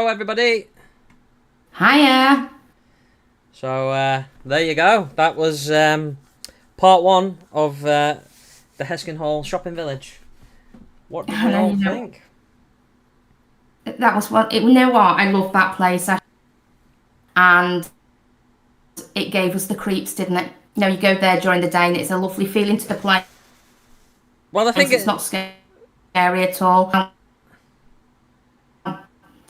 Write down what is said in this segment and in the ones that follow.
Hello, everybody. Hiya. So there you go. That was part one of the Heskin Hall Shopping Village. What did we all think? That was what. You know what? I love that place, and it gave us the creeps, didn't it? You know, you go there during the day, and it's a lovely feeling to the place. Well, I think it's not scary at all.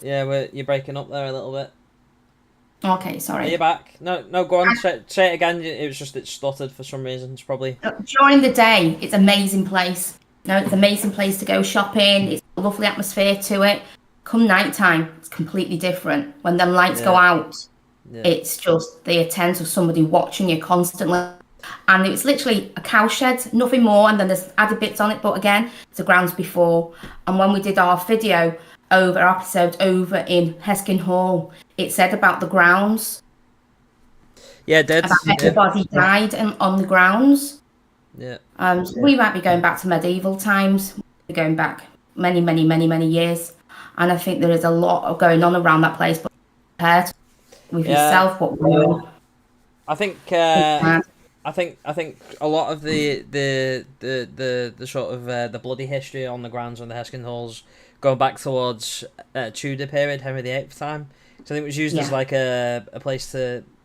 Yeah, you're breaking up there a little bit. Okay, sorry. Are you back? No, go on. Say it again. It was just it stuttered for some reason. It's probably during the day. It's an amazing place. No, it's an amazing place to go shopping. It's a lovely atmosphere to it. Come night time, it's completely different. When them lights go out, it's just the attention of somebody watching you constantly. And it's literally a cowshed, nothing more. And then there's added bits on it. But again, it's the grounds before. And when we did our video our episode over in Heskin Hall, it said about the grounds. Yeah, it did. About everybody died on the grounds. Yeah. So we might be going back to medieval times. We're going back many years. And I think there is a lot going on around that place. But compared with yourself, what we're doing. I think a lot of the sort of the bloody history on the grounds on the Heskin Halls going back towards Tudor period, Henry VIII time. So I think it was used as like a place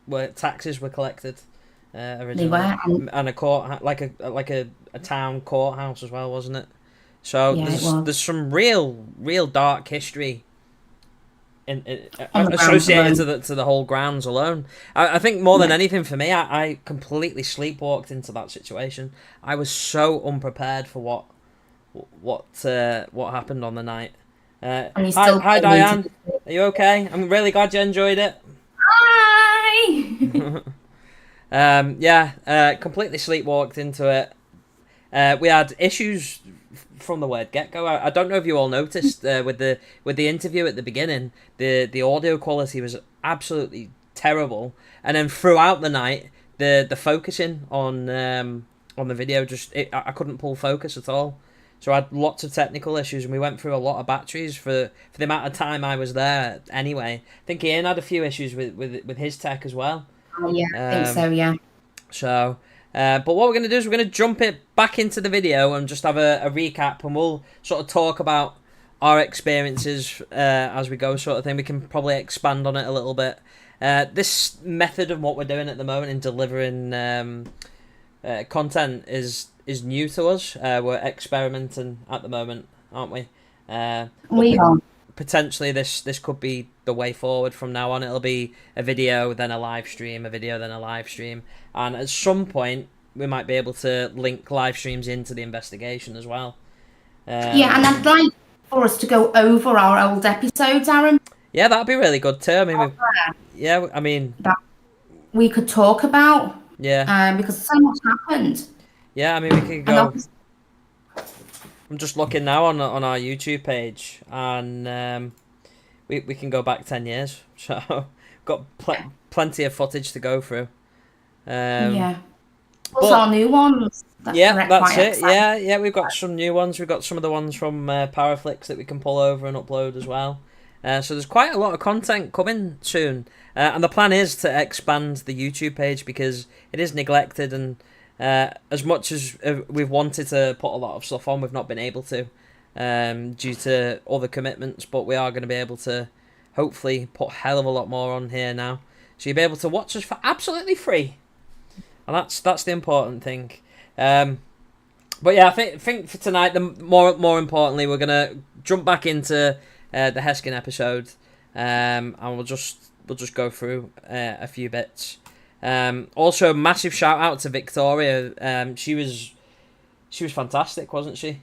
where taxes were collected originally, and a court like a town courthouse as well, wasn't it? So there's some real dark history associated to the whole grounds alone. I think more than anything for me, I completely sleepwalked into that situation. I was so unprepared for what happened on the night. Hi Diane, are you okay? I'm really glad you enjoyed it. Hi. Completely sleepwalked into it. We had issues from the word get-go. I don't know if you all noticed with the interview at the beginning, the audio quality was absolutely terrible, and then throughout the night the focusing on the video I couldn't pull focus at all. So I had lots of technical issues, and we went through a lot of batteries for the amount of time I was there anyway. I think Ian had a few issues with his tech as well. Oh yeah, I think so, yeah. So but what we're going to do is we're going to jump it back into the video and just have a recap, and we'll sort of talk about our experiences as we go, sort of thing. We can probably expand on it a little bit. This method of what we're doing at the moment in delivering content is new to us. We're experimenting at the moment, aren't we? We are. Potentially this could be the way forward from now on. It'll be a video, then a live stream, a video, then a live stream. And at some point, we might be able to link live streams into the investigation as well. And I'd like for us to go over our old episodes, Aaron. Yeah, that'd be really good too. I mean, that we could talk about. Yeah. Because so much happened. Yeah, I mean, we could go. I'm just looking now on our YouTube page, and we can go back 10 years. So got plenty of footage to go through. Plus our new ones. That's it. Yeah, we've got some new ones. We've got some of the ones from Paraflix that we can pull over and upload as well. So there's quite a lot of content coming soon. And the plan is to expand the YouTube page because it is neglected, and as much as we've wanted to put a lot of stuff on, we've not been able to due to other commitments, but we are going to be able to hopefully put a hell of a lot more on here now. So you'll be able to watch us for absolutely free. And that's the important thing. But yeah, I think for tonight, the more importantly, we're going to jump back into the Heskin episode, and we'll just go through a few bits. Also, massive shout out to Victoria. She was fantastic, wasn't she?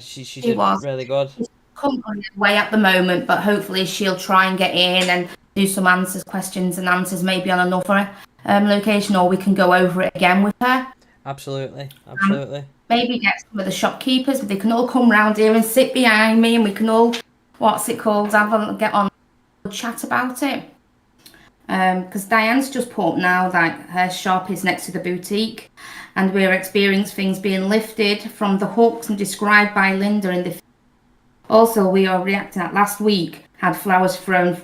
She did really good. She's company way at the moment, but hopefully she'll try and get in and do some questions and answers, maybe on another location, or we can go over it again with her. Absolutely. Maybe get some of the shopkeepers, they can all come round here and sit behind me, and we can all, get on and chat about it. Because Diane's just put now that her shop is next to the boutique, and we're experiencing things being lifted from the hooks and described by Linda in the. Also, we are reacting at last week. had flowers thrown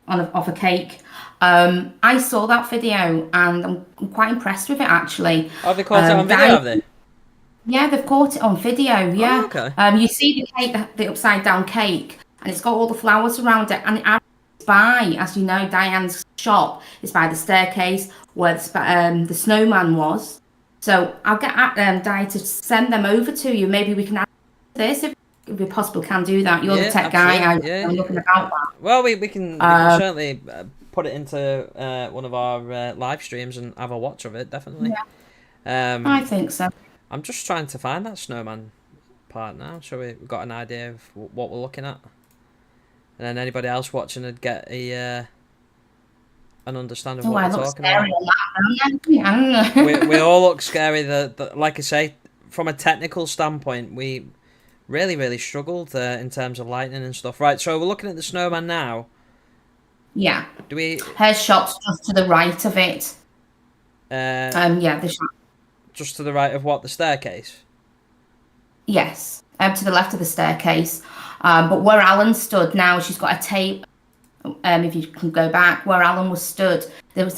off a cake. I saw that video and I'm quite impressed with it actually. Oh, they caught it on video, have they? Yeah, they've caught it on video. Yeah. Oh, okay. You see the cake, the upside down cake, and it's got all the flowers around it. And it's by, as you know, Diane's shop is by the staircase where the snowman was. So I'll get Di to send them over to you. Maybe we can add this if we possibly can do that. You're the tech guy. I'm looking about that. Well, we can certainly put it into one of our live streams and have a watch of it, definitely. Yeah. I think so. I'm just trying to find that snowman part now, so we've got an idea of what we're looking at. And then anybody else watching would get an understanding of what we're talking about. I don't know. we all look scary. Like I say, from a technical standpoint, we really struggled in terms of lighting and stuff. Right, so we're looking at the snowman now. Yeah. Do her shot's just to the right of it. Yeah, the shot. Just to the right of what, the staircase? Yes, to the left of the staircase. But where Alan stood now, she's got a table. If you can go back, where Alan was stood,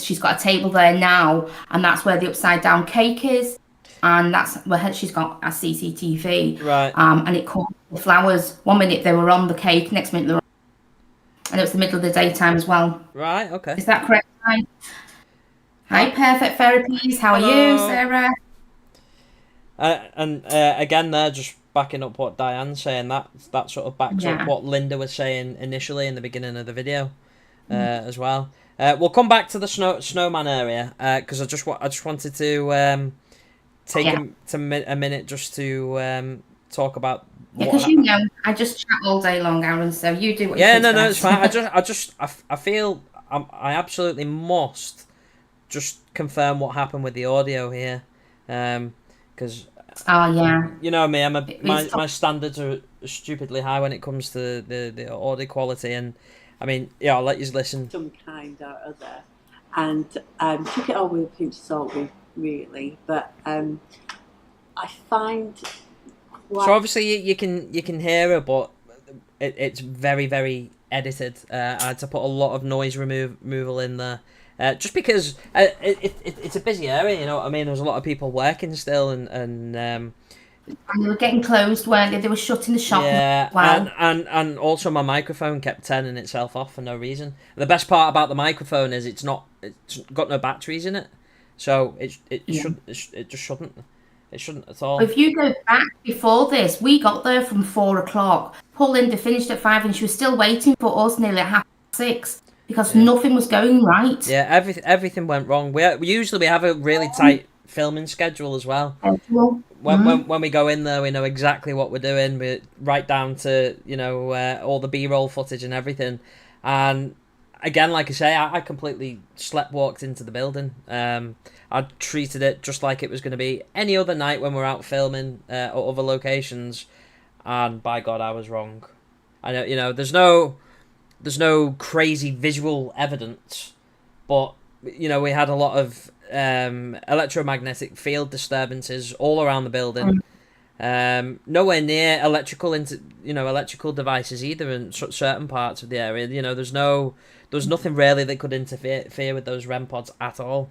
she's got a table there now, and that's where the upside down cake is, and that's where she's got a CCTV. Right. And it caught the flowers. 1 minute they were on the cake, next minute they were on, and it was the middle of the daytime as well. Right. Okay. Is that correct? Hi, Perfect Therapies. How are you, Sarah? And again, there, just backing up what Diane's saying, that sort of backs up what Linda was saying initially in the beginning of the video, as well. We'll come back to the snowman area because I just wanted to take a minute just to talk about. Yeah, because you know, I just chat all day long, Aaron. So you do what you think. Yeah, no, it's fine. I feel I absolutely must just confirm what happened with the audio here. Because you know me, my standards are stupidly high when it comes to the audio quality, and I mean, I'll let you listen. Some kind or other, and took it all with a pinch of salt, really. But I find so obviously you can hear her, but it's very edited. I had to put a lot of noise removal in there. Just because it's a busy area, you know what I mean? There's a lot of people working still, and they were getting closed, weren't they? They were shutting the shop. Yeah, wow. and also my microphone kept turning itself off for no reason. The best part about the microphone is it's got no batteries in it, so it shouldn't at all. If you go back before this, we got there from 4:00. Poor Linda finished at 5, and she was still waiting for us nearly at 6:30. Because nothing was going right. Yeah, everything went wrong. We usually have a really tight filming schedule as well. When we go in there, we know exactly what we're doing. We're right down to all the B-roll footage and everything. And again, like I say, I completely walked into the building. I treated it just like it was going to be any other night when we're out filming at other locations. And by God, I was wrong. I know, there's no crazy visual evidence, but we had a lot of electromagnetic field disturbances all around the building. Nowhere near electrical devices either in certain parts of the area. There's nothing really that could interfere with those REM pods at all.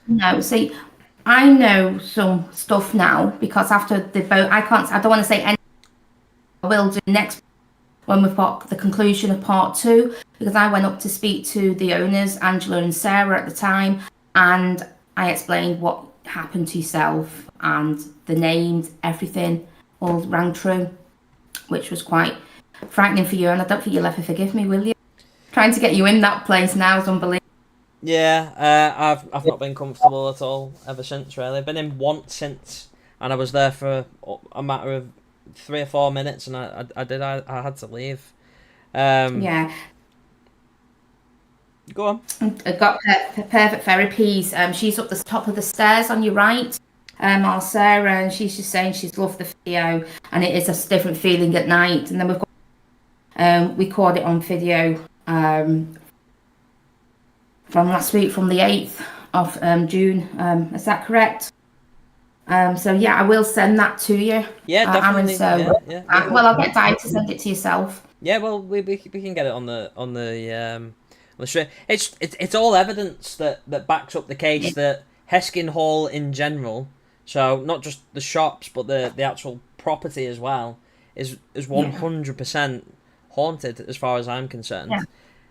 No, see, I know some stuff now because after the boat, I don't want to say anything. I will do next when we've got the conclusion of part 2, because I went up to speak to the owners, Angela and Sarah at the time, and I explained what happened to yourself and the names, everything all rang true, which was quite frightening for you, and I don't think you'll ever forgive me, will you? Trying to get you in that place now is unbelievable. Yeah, I've not been comfortable at all ever since, really. I've been in once since, and I was there for a matter of 3 or 4 minutes, and I had to leave. Yeah. Go on. I've got Perfect Therapies. She's up the top of the stairs on your right, our Sarah, and she's just saying she's loved the video, and it is a different feeling at night. And then we've got we caught it on video from last week, from the 8th of June. Is that correct? So yeah, I will send that to you. Yeah, definitely. Aaron, so, yeah. well, I'll get Di to send it to yourself. Yeah, well, we can get it on the stream. It's all evidence that backs up the case that Heskin Hall in general, so not just the shops but the actual property as well, is 100% haunted as far as I'm concerned. Yeah.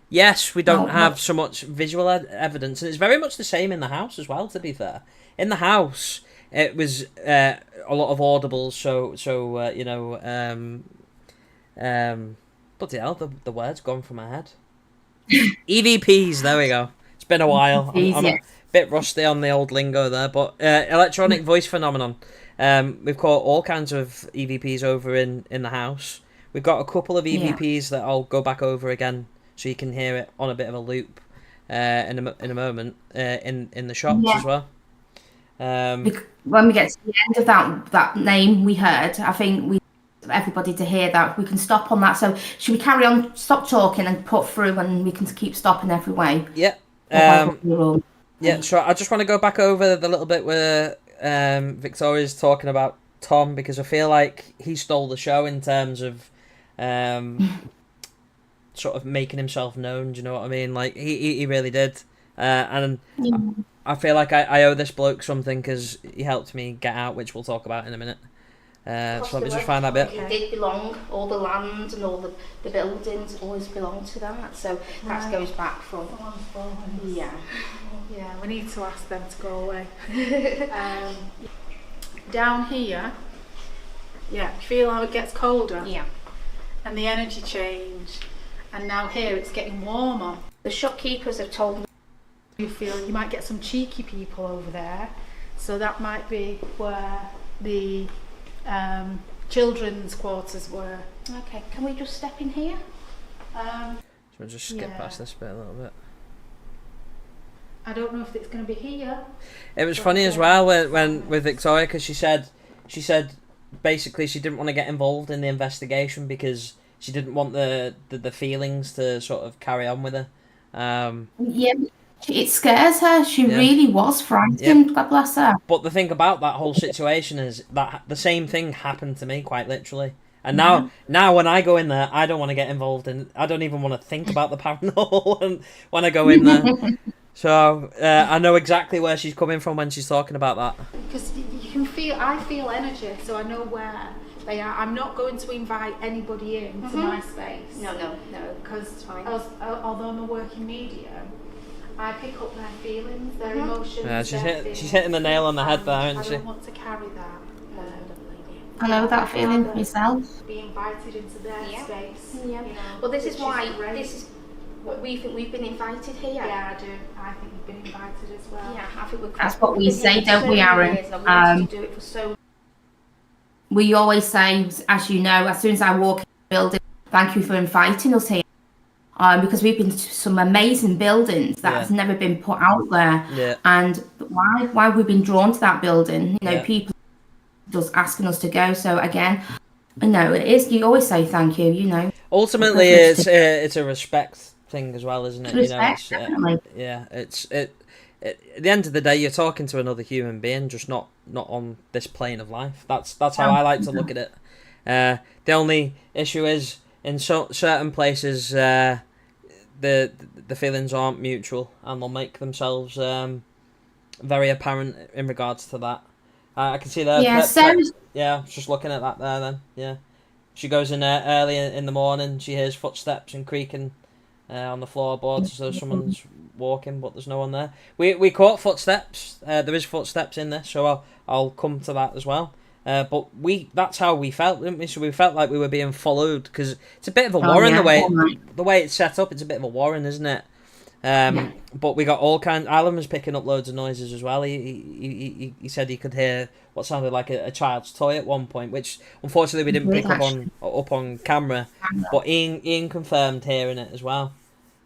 Yes, we don't have so much visual evidence, and it's very much the same in the house as well. To be fair, in the house it was a lot of audibles, so you know, bloody hell, the word's gone from my head. EVPs, there we go. It's been a while. I'm a bit rusty on the old lingo there, but electronic voice phenomenon. We've caught all kinds of EVPs over in the house. We've got a couple of EVPs that I'll go back over again so you can hear it on a bit of a loop in a moment in the shops as well. When we get to the end of that name we heard, I think we everybody to hear that we can stop on that. So should we carry on, stop talking and put through, and we can keep stopping every way? Yeah. So I just want to go back over the little bit where Victoria's talking about Tom, because I feel like he stole the show in terms of sort of making himself known. Do you know what I mean? Like he really did, and I feel like I owe this bloke something because he helped me get out, which we'll talk about in a minute. So let me just find that bit. It did belong, all the land and all the buildings always belonged to that. So that goes back from. Yeah, we need to ask them to go away. Down here, feel how it gets colder. Yeah. And the energy change, and now here it's getting warmer. The shopkeepers have told me you feel you might get some cheeky people over there, so that might be where the children's quarters were. Okay, can we just step in here? So we'll just skip past this bit a little bit. I don't know if it's going to be here. It was funny as well when with Victoria, because she said basically she didn't want to get involved in the investigation because she didn't want the feelings to sort of carry on with her. It scares her. She really was frightened. God bless her. But the thing about that whole situation is that the same thing happened to me, quite literally. And now when I go in there, I don't want to get involved in. I don't even want to think about the paranormal when I go in there. So I know exactly where she's coming from when she's talking about that. Because you can feel, I feel energy, so I know where they are. I'm not going to invite anybody into my space. No. Because although I'm a working medium, I pick up their feelings, their emotions. Yeah, she's hitting the nail on the head there, isn't she? I don't want to carry that. I know that feeling myself. Be invited into their space. Yeah. You know, well, this is why this is what we think we've been invited here. Yeah, I do. I think you've been invited as well. Yeah, I think that's what we say, don't we, Aaron? Do it for we always say, as you know, as soon as I walk in the building, thank you for inviting us here. Because we've been to some amazing buildings that has never been put out there. Yeah. And why we've been drawn to that building, you know, people just asking us to go. So again, no, it is. You always say thank you. You know. Ultimately, it's a respect thing as well, isn't it? Respect, definitely. At the end of the day, you're talking to another human being, just not on this plane of life. That's how I like to look at it. The only issue is in certain places, the feelings aren't mutual, and they'll make themselves very apparent in regards to that. I can see that. Yeah, just looking at that there. Then she goes in there early in the morning. She hears footsteps and creaking on the floorboards, so someone's walking, but there's no one there. We caught footsteps. There is footsteps in this, so I'll come to that as well. But that's how we felt, didn't we? So we felt like we were being followed, because it's a bit of a warren the way it's set up. It's a bit of a warren, isn't it? But we got all kinds. Alan was picking up loads of noises as well. He said he could hear what sounded like a child's toy at one point, which unfortunately we didn't pick up on camera. But Ian confirmed hearing it as well.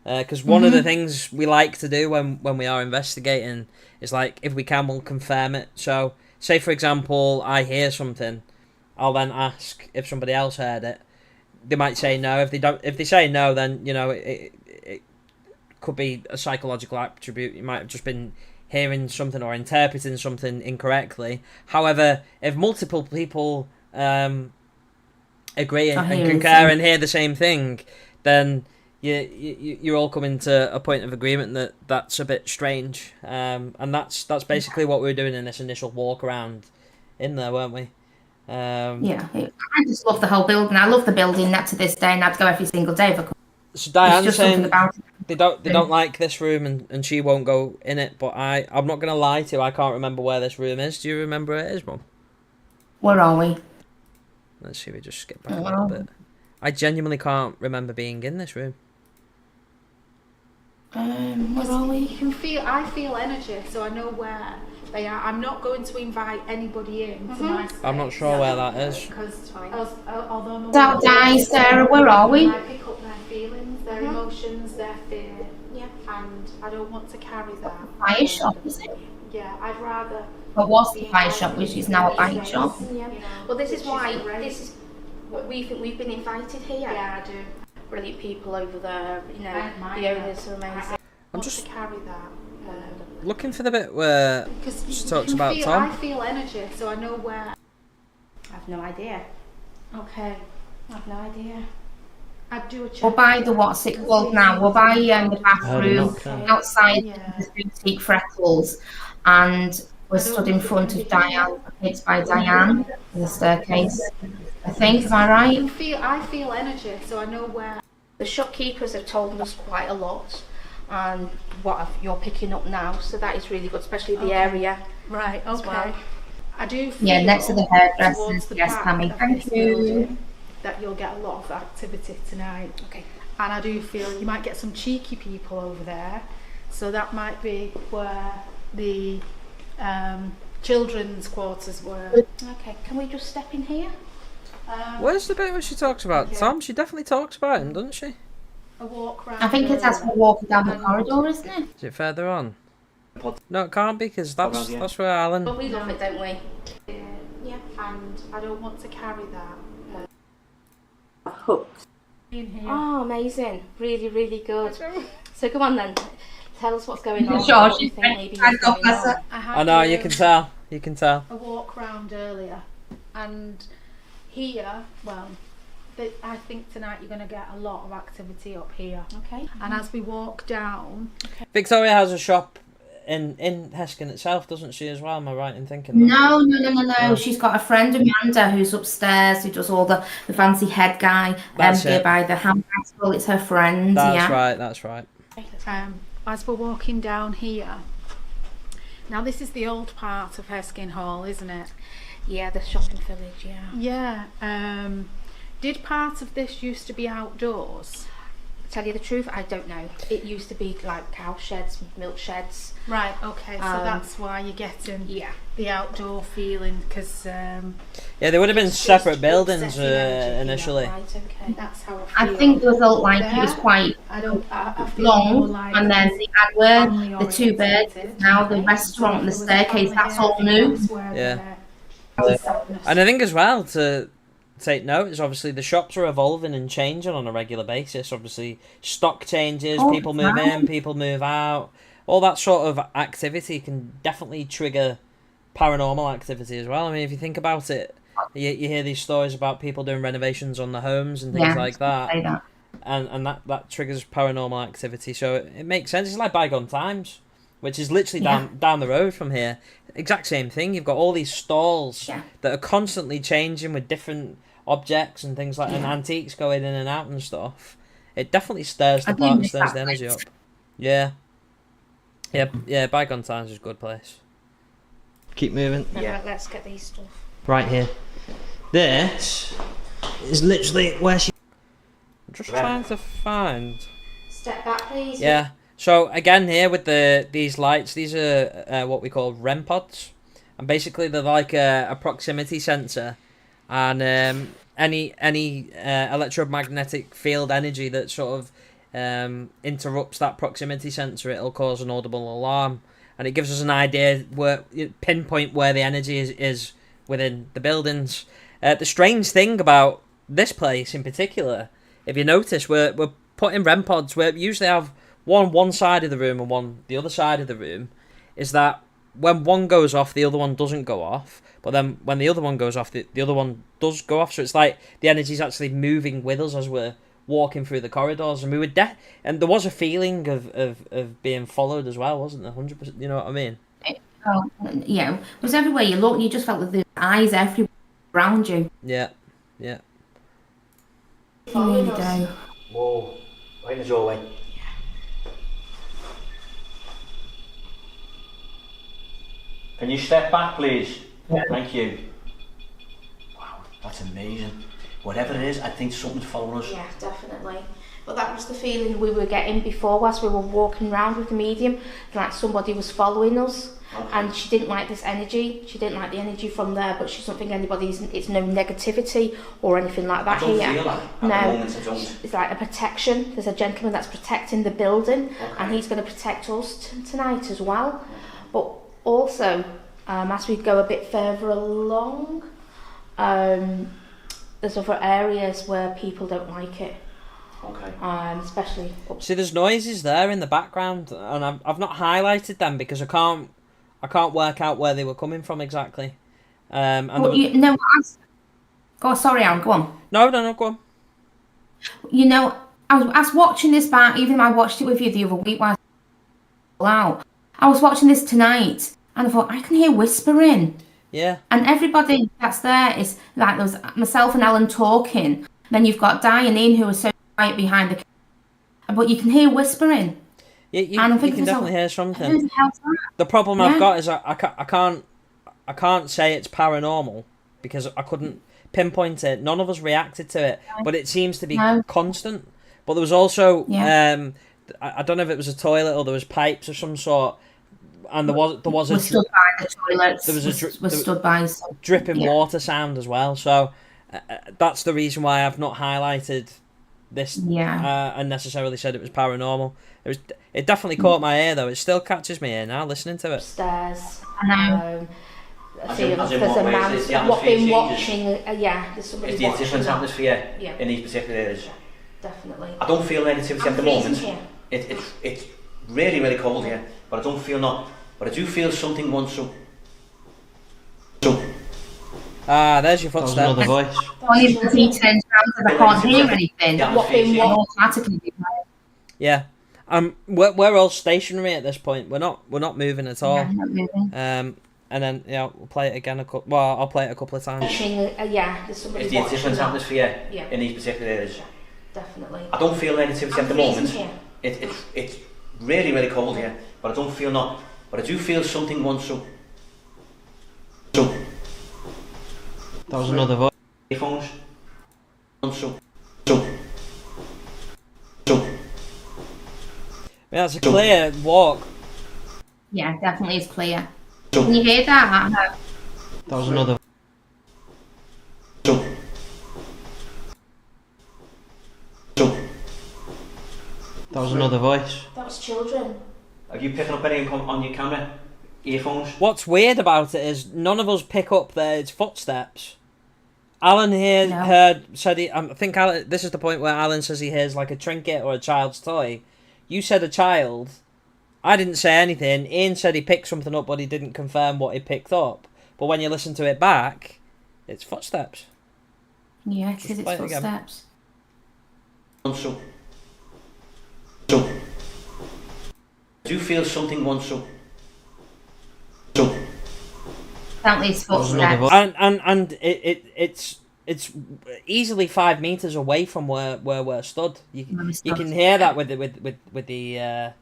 Because one of the things we like to do when we are investigating is, like, if we can, we'll confirm it. So, say for example, I hear something, I'll then ask if somebody else heard it. They might say no. If they say no, then it could be a psychological attribute. You might have just been hearing something or interpreting something incorrectly. However, if multiple people agree and hear concur it. and hear the same thing, then you're all coming to a point of agreement that that's a bit strange. And that's basically what we were doing in this initial walk around in there, weren't we? I just love the whole building. I love the building that to this day, and I'd go every single day if I could. So Diane's just something saying about it. they don't like this room and she won't go in it, but I'm not gonna lie to you, I can't remember where this room is. Do you remember where it is, Mum? Where are we? Let's see, we just skip back a little bit. I genuinely can't remember being in this room. Where are we? I feel energy, so I know where they are. I'm not going to invite anybody in to my space. I'm not sure where that is. Because although I'm Don't die, Sarah. Where are we? I pick up their feelings, their emotions, their fear. Yeah. And I don't want to carry that. Fire shop, is it? Yeah, I'd rather. But what's the fire shop, which is now a bike shop? Yeah. Well, this is why we've been invited here. Yeah, I do. Brilliant people over there. You know, the owners are amazing. I'm just to carry that. looking for the bit where she talks about Tom. I feel energy, so I know where. I've no idea. Okay. I've no idea. I'd do a check. We'll buy the what's it called now? We'll buy the bathroom Okay. outside Yeah. the boutique Freckles, and we're stood in front of Diane. It's by Diane, the staircase. I think. Am I right? I feel energy, so I know where. The shopkeepers have told us quite a lot, and you're picking up now, so that is really good, especially the area. Right. As well. I do feel Yeah, next to the hairdressers. towards the Yes, back Pammy. of Thank this you. building that you'll get a lot of activity tonight. Okay. And I do feel you might get some cheeky people over there, so that might be where the children's quarters were. Okay. Can we just step in here? Where's the bit where she talks about Okay. Tom? She definitely talks about him, doesn't she? A walk round. I think it's as we're walking down the corridor, isn't it? Is it further on? No, it can't be, because that's where Alan. But we love it, don't we? Yeah. And I don't want to carry that. Hooked. In here. Oh, amazing. Really, really good. So come on then. Tell us what's going on. Sure, what you she's think maybe trying is to going offer on. us I had I know, you can tell. You can tell. a walk round earlier, and here, well, I think tonight you're going to get a lot of activity up here. Okay. And as we walk down, Victoria has a shop in Heskin itself, doesn't she, as well? Am I right in thinking that? No. She's got a friend Amanda who's upstairs who does all the fancy head guy That's here it. by the ham festival. It's her friend. That's right. as we're walking down here, now this is the old part of Heskin Hall, isn't it? Yeah, the shopping village, yeah. Yeah. Did part of this used to be outdoors? Tell you the truth, I don't know. It used to be like cow sheds, milk sheds. Right, okay, so that's why you're getting the outdoor feeling, because Yeah, they would have been separate buildings initially. Right, okay. that's how I think there was it was quite I feel more long, like and then the adware, the two beds, family-orientated. now the restaurant, and the staircase, that's all new. Yeah. And I think as well to take note is obviously the shops are evolving and changing on a regular basis. Obviously, stock changes, people move in, people move out. All that sort of activity can definitely trigger paranormal activity as well. I mean, if you think about it, you hear these stories about people doing renovations on the homes and things like that. And that triggers paranormal activity. So it makes sense. It's like Bygone Times, which is literally down the road from here. Exact same thing. You've got all these stalls that are constantly changing with different objects and things like and antiques going in and out and stuff. It definitely stirs the pot and stirs the energy up. Yeah. Bygone Times is a good place. Keep moving. Yeah. Let's get these stuff. Right here. This is literally where she. I'm just trying to find. Step back, please. Yeah. So again, here with these lights, these are what we call REM pods, and basically they're like a proximity sensor, and any electromagnetic field energy that sort of interrupts that proximity sensor, it'll cause an audible alarm, and it gives us an idea pinpoint where the energy is within the buildings. The strange thing about this place in particular, if you notice, we're putting REM pods. We usually have one side of the room and one the other side of the room, is that when one goes off, the other one doesn't go off. But then when the other one goes off, the other one does go off. So it's like the energy's actually moving with us as we're walking through the corridors. And we were and there was a feeling of being followed as well, wasn't there? 100%. You know what I mean? Yeah, it was everywhere you look. You just felt that the eyes everywhere around you. Yeah, yeah. You really do. Whoa, right in the doorway. Can you step back, please? Yeah. Thank you. Wow, that's amazing. Whatever it is, I think something's following us. Yeah, definitely. But that was the feeling we were getting before whilst we were walking around with the medium, like somebody was following us. Okay. And she didn't like this energy. She didn't like the energy from there, but she's not think it's no negativity or anything like that I don't here. feel that at the moment, I don't. It's like a protection. There's a gentleman that's protecting the building, Okay. and he's going to protect us tonight as well. But also, as we go a bit further along, there's other areas where people don't like it. Okay. Especially See, there's noises there in the background, and I've not highlighted them because I can't work out where they were coming from exactly. And Well, go. Sorry, Aaron. Go on. No, go on. You know, I was watching this back. Even though I watched it with you the other week while I was out. I was watching this tonight, and I thought I can hear whispering. Yeah. And everybody that's there is like there's myself and Alan talking. Then you've got Diane who is so quiet behind the camera, but you can hear whispering. Yeah, you And I'm can thinking to definitely hear myself, something. who the hell's that? The problem Yeah. I've got is I can't say it's paranormal because I couldn't pinpoint it. None of us reacted to it, but it seems to be No. constant. But there was also Yeah. I don't know if it was a toilet or there was pipes of some sort, and there was We're a stood by the toilets. there was a We're stood by. So, dripping yeah. water sound as well. So that's the reason why I've not highlighted this and necessarily said it was paranormal. It definitely caught my ear though. It still catches me ear now listening to it. upstairs. I know. As There's in a what ways? man Is the what atmosphere been changes? watching. There's somebody Is there a watching. different that. atmosphere Yeah. in these particular areas? Definitely. I don't feel negativity I'm at the freezing moment. here. It's really, really cold here, but I don't feel not. But I do feel something wants to. There's your footstep. Another voice. Only because he turns around because I can't hear anything. Yeah. What been I'll what? automatically be quiet. Yeah. We're all stationary at this point. We're not moving at all. Yeah, I'm not moving. And then we'll play it again I'll play it a couple of times. There's somebody Is there a watching. different that. atmosphere Yeah. in these particular areas? Definitely. I don't feel negativity I'm at the freezing moment. here. It's really, really cold here, but I don't feel not. But I do feel something wants to. That was another voice. Earphones. That's a clear walk. Yeah, definitely is clear. Can you hear that? That was another. That was another voice. That was children. Are you picking up anything on your camera? Earphones? What's weird about it is none of us pick up their footsteps. Alan here No. said he. I think Alan. This is the point where Alan says he hears like a trinket or a child's toy. You said a child. I didn't say anything. Ian said he picked something up, but he didn't confirm what he picked up. But when you listen to it back, it's footsteps. Yeah, it is. It's play it again. footsteps. I do feel something wants to. Definitely is footsteps. And it's easily 5 meters away from where we're stood. You can hear that with the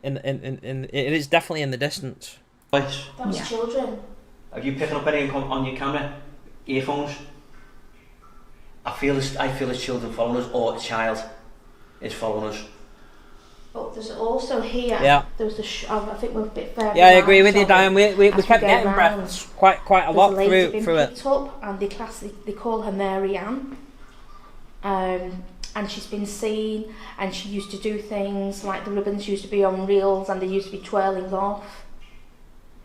it is definitely in the distance. That was Yeah. children. Are you picking up anything on your camera? Earphones? I feel as children following us, or a child is following us. But there's also here. Yeah. There was I think we're a bit further. Yeah, I agree down, with you, sorry. Diane. We As kept go getting round, breaths quite a there's lot a lady been through it. picked up, and they call her Mary Ann. And she's been seen, and she used to do things like the ribbons used to be on reels, and they used to be twirling off.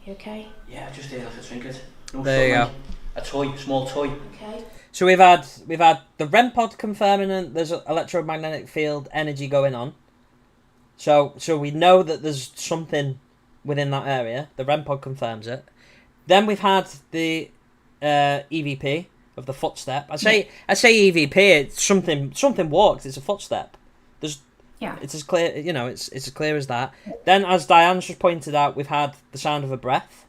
You okay? Yeah, just there like a trinket. No, There you something. A toy, small toy. Okay. So we've had the REM pod confirming that there's an electromagnetic field energy going on. So we know that there's something within that area. The REM pod confirms it. Then we've had the EVP of the footstep. I say EVP. It's something walked. It's a footstep. It's as clear. It's as clear as that. Then, as Diane's just pointed out, we've had the sound of a breath.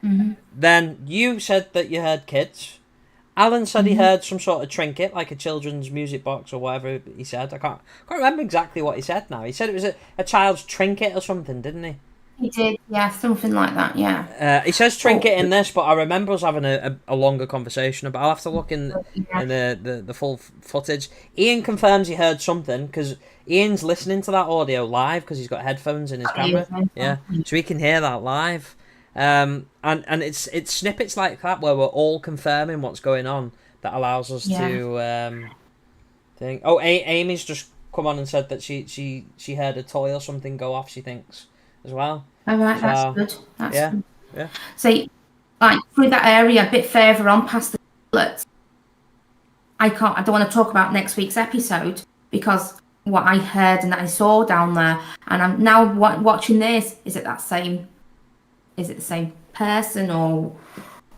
Mm-hmm. Then you said that you heard kids. Alan said he heard some sort of trinket, like a children's music box or whatever he said. I can't remember exactly what he said now. He said it was a child's trinket or something, didn't he? He did, yeah, something like that, yeah. He says trinket in this, but I remember us having a longer conversation about. I'll have to look in the full footage. Ian confirms he heard something, because Ian's listening to that audio live because he's got headphones in his camera. Yeah, so he can hear that live. And it's snippets like that where we're all confirming what's going on that allows us to think. Oh, Amy's just come on and said that she heard a toy or something go off, she thinks, as well. All right, that's good. That's good. Yeah. So, like, through that area, a bit further on past the toilets, I don't want to talk about next week's episode, because what I heard and that I saw down there, and I'm now watching this, is it the same person or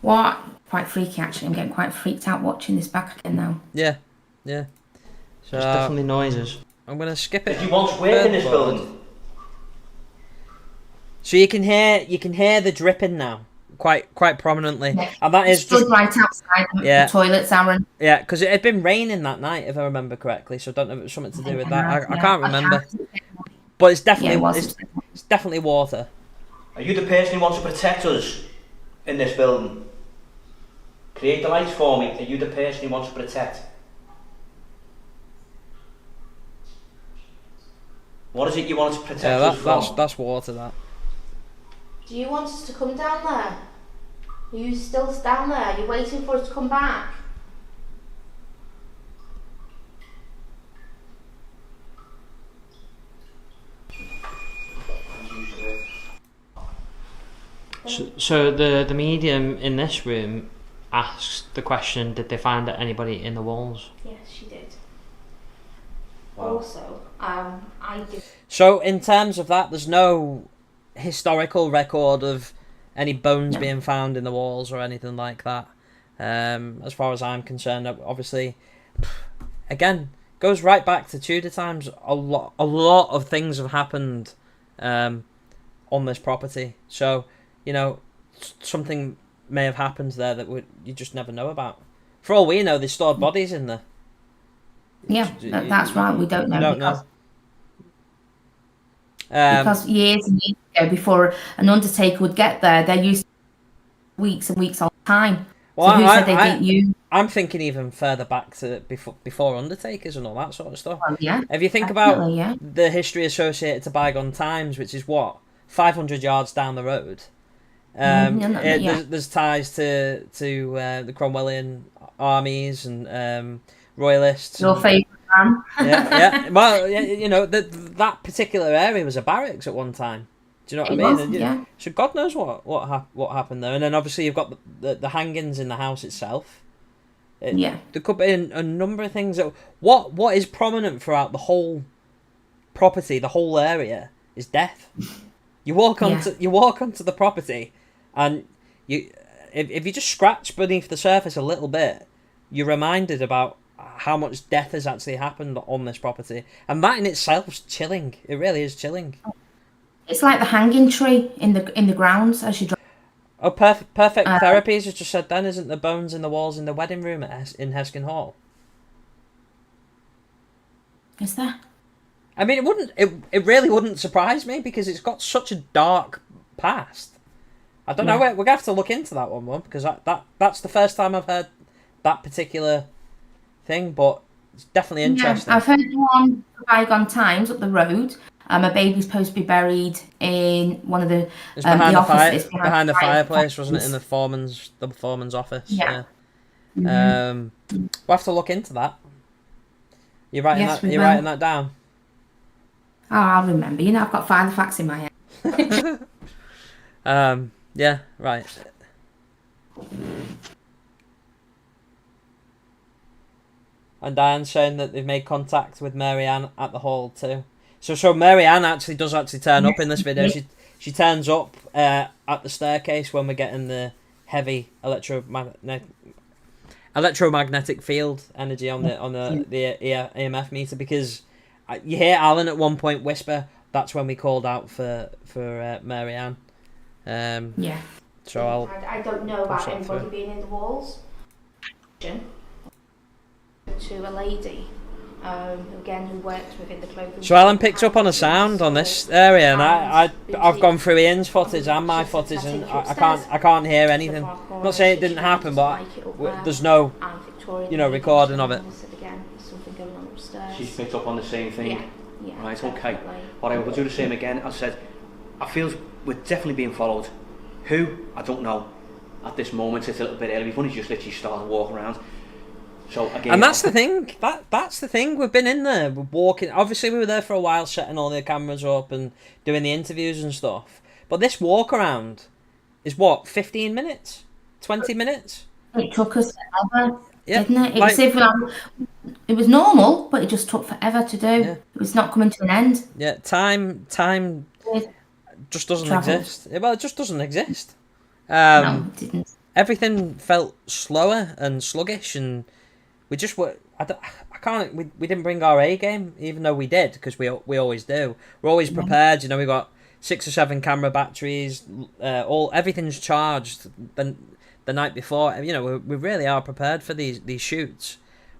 what? Quite freaky, actually. I'm getting quite freaked out watching this back again now. Yeah. So There's definitely noises. I'm going to skip it. Did you once work in this building? So you can hear the dripping now, quite prominently, and that is stood right outside the toilets, Aaron. Yeah, because it had been raining that night, if I remember correctly. So I don't know if it was something to do with that. I can't remember, but it's definitely it's definitely water. Are you the person who wants to protect us in this building? Create the lights for me. Are you the person who wants to protect? What is it you want to protect us from? That's water, that. Do you want us to come down there? Are you still down there? Are you waiting for us to come back? So the medium in this room asked the question, did they find anybody in the walls? Yes, she did. Wow. Also, I did. So in terms of that, there's no historical record of any bones being found in the walls or anything like that. As far as I'm concerned, obviously, again, goes right back to Tudor times. A lot of things have happened on this property. So, something may have happened there that you just never know about. For all we know, they stored bodies in there. Yeah, that's right. We don't know. Because years and years ago, before an undertaker would get there, they used weeks and weeks on time. Well, so who said they didn't use? I'm thinking even further back to before undertakers and all that sort of stuff. Well, yeah. If you think about the history associated to bygone times, which is 500 yards down the road. There's ties to the Cromwellian armies and royalists. Your favourite man. Yeah. Well, that particular area was a barracks at one time. Do you know what I mean? So God knows what happened there. And then obviously you've got the hangings in the house itself. There could be a number of things. What is prominent throughout the whole property, the whole area, is death. You walk onto the property, and if you just scratch beneath the surface a little bit, you're reminded about how much death has actually happened on this property, and that in itself is chilling. It really is chilling. It's like the hanging tree in the grounds as you drive. Oh, perfect therapies has just said then, isn't the bones in the walls in the wedding room in Heskin Hall? Is there? I mean, it really wouldn't surprise me because it's got such a dark past. I don't know. We're gonna have to look into that one because that's the first time I've heard that particular thing, but it's definitely interesting. I've heard one for bygone times up the road. A baby's supposed to be buried in one of the offices behind the fireplace, wasn't it? In the foreman's office. Yeah. We'll have to look into that. You're writing that down. Oh, I'll remember. I've got 5 facts in my head. Yeah, right. And Diane's saying that they've made contact with Mary Ann at the hall too. So Mary Ann does turn up in this video. she turns up at the staircase when we're getting the heavy electromagnetic field energy on the EMF meter, because you hear Alan at one point whisper, "That's when we called out for Mary Ann." Yeah. So I don't know about anybody being in the walls. To a lady, who works within the clothing. So Alan picks up on a sound on this area, and I've gone through Ian's footage and my footage, and I can't hear anything. I'm not saying it didn't happen, but there's no recording of it. She's picked up on the same thing. Yeah, right, okay. All right, we'll do the same again. As I said, I feel we're definitely being followed. Who? I don't know. At this moment, it's a little bit early. We've only just literally started walking around. So again, and that's the thing. That's the thing. We've been in there, we're walking. Obviously, we were there for a while, setting all the cameras up and doing the interviews and stuff. But this walk around is what, 15 minutes, 20 minutes. It took us forever, didn't it? It was normal, but it just took forever to do. Yeah. It was not coming to an end. Yeah, time just doesn't exist. Well, it just doesn't exist. No, it didn't. Everything felt slower and sluggish, and we just were. We didn't bring our A game, even though we did, because we always do. We're always prepared. We got 6 or 7 camera batteries. Everything's charged. The night before, we really are prepared for these shoots.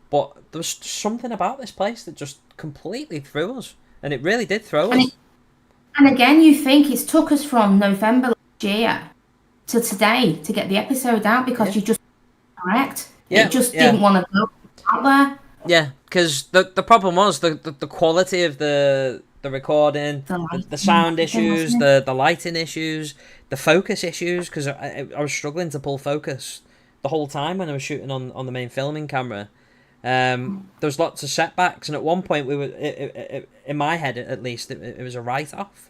But there was something about this place that just completely threw us, and it really did throw us. And again, you think it's took us from November last year to today to get the episode out, because you just correct. Yeah, it just didn't want to go out there. Yeah, because the problem was the quality of the recording, the sound issues, the lighting issues, the focus issues, because I was struggling to pull focus the whole time when I was shooting on the main filming camera. There was lots of setbacks, and at one point we were, in my head at least, it was a write-off,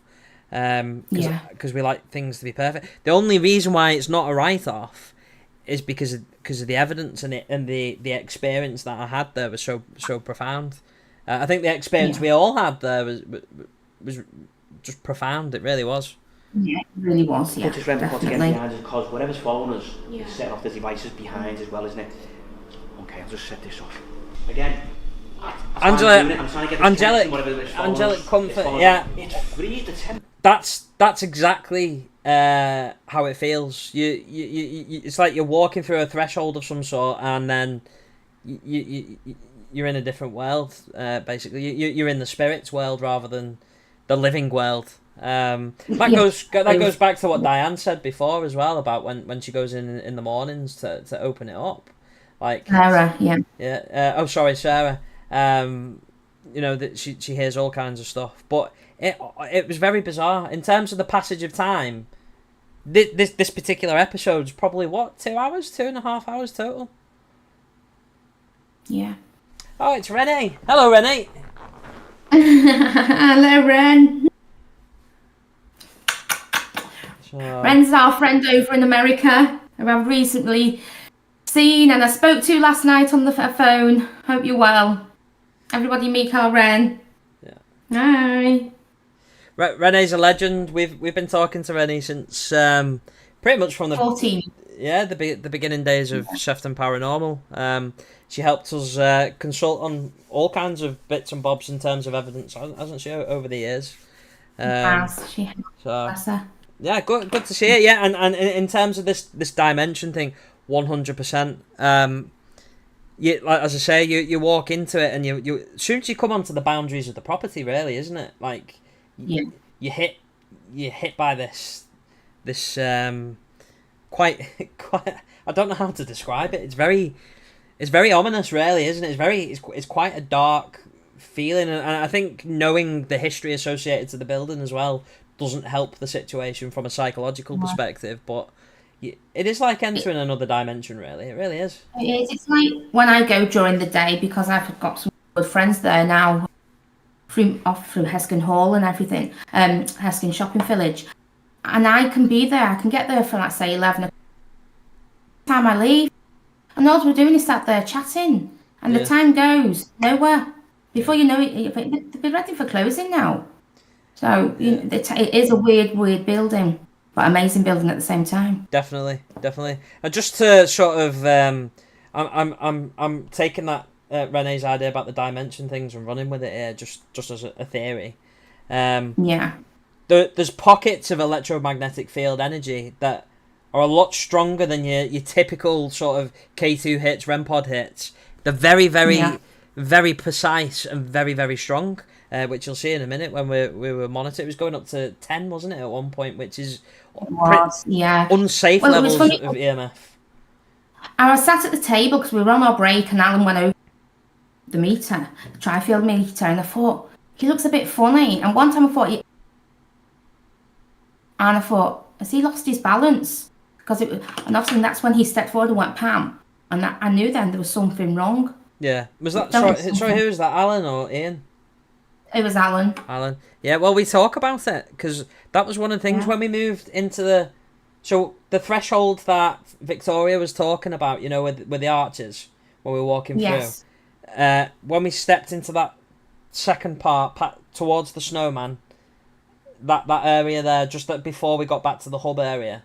because we like things to be perfect. The only reason why it's not a write-off is because of the evidence and the experience that I had there was so profound. I think the experience we all had there was just profound. It really was. Yeah, it really was. Yeah, just remember again behind us, because whatever's following us is setting off the devices behind as well, isn't it? Okay, I'll just set this off again. Angelic comfort. Yeah, it frees the temp. That's exactly how it feels. You it's like you're walking through a threshold of some sort, and then you're in a different world. Basically, you're in the spirit's world rather than the living world. That goes back to what Diane said before as well, about when she goes in the mornings to open it up. Like Sarah, Sarah. That she hears all kinds of stuff, but it was very bizarre in terms of the passage of time. This particular episode's probably 2 hours, 2.5 hours total. Yeah. Oh, it's Renee. Hello, Renee. Hello, Ren. Ren's our friend over in America, who I've recently seen and I spoke to last night on the phone. Hope you're well. Everybody meet our Ren. Yeah. Hi. Renee's a legend. We've been talking to Renee since pretty much from the 14. Yeah, the beginning days of Heskin Paranormal. She helped us consult on all kinds of bits and bobs in terms of evidence, hasn't she, over the years? She has. Yeah, good to see it. Yeah, and in terms of this dimension thing, 100%. Like as I say, you walk into it, and you as soon as you come onto the boundaries of the property, really, isn't it? Like you hit by this quite I don't know how to describe it. It's very ominous, really, isn't it? It's quite a dark feeling, and I think knowing the history associated to the building as well doesn't help the situation from a psychological perspective, but it is like entering another dimension, really. It really is. It is. It's like when I go during the day, because I've got some good friends there now, through Heskin Hall and everything, Heskin Shopping Village, and I can be there. I can get there for, let's say, 11 o'clock. Time I leave, and all we're doing is sat there chatting, and the time goes nowhere. Before you know it, they'll be ready for closing now. So it is a weird building, but amazing building at the same time. Definitely. And just to sort of, I'm taking that Renee's idea about the dimension things and running with it here, just as a theory. Yeah. There's pockets of electromagnetic field energy that are a lot stronger than your typical sort of K2 hits, REM pod hits. They're very, very precise and very, very strong, which you'll see in a minute when we were monitoring. It was going up to 10, wasn't it, at one point, which is unsafe levels of EMF. I was sat at the table because we were on our break and Alan went over the meter, the tri-field meter, and I thought, he looks a bit funny. And one time I thought, has he lost his balance? And obviously that's when he stepped forward and went, Pam. And I knew then there was something wrong. Yeah. Was that, sorry, who was that, Alan or Ian? It was Alan. Yeah, well, we talk about it because that was one of the things when we moved into the threshold that Victoria was talking about, with the arches when we were walking through. When we stepped into that second part towards the snowman, that area there, just before we got back to the hub area,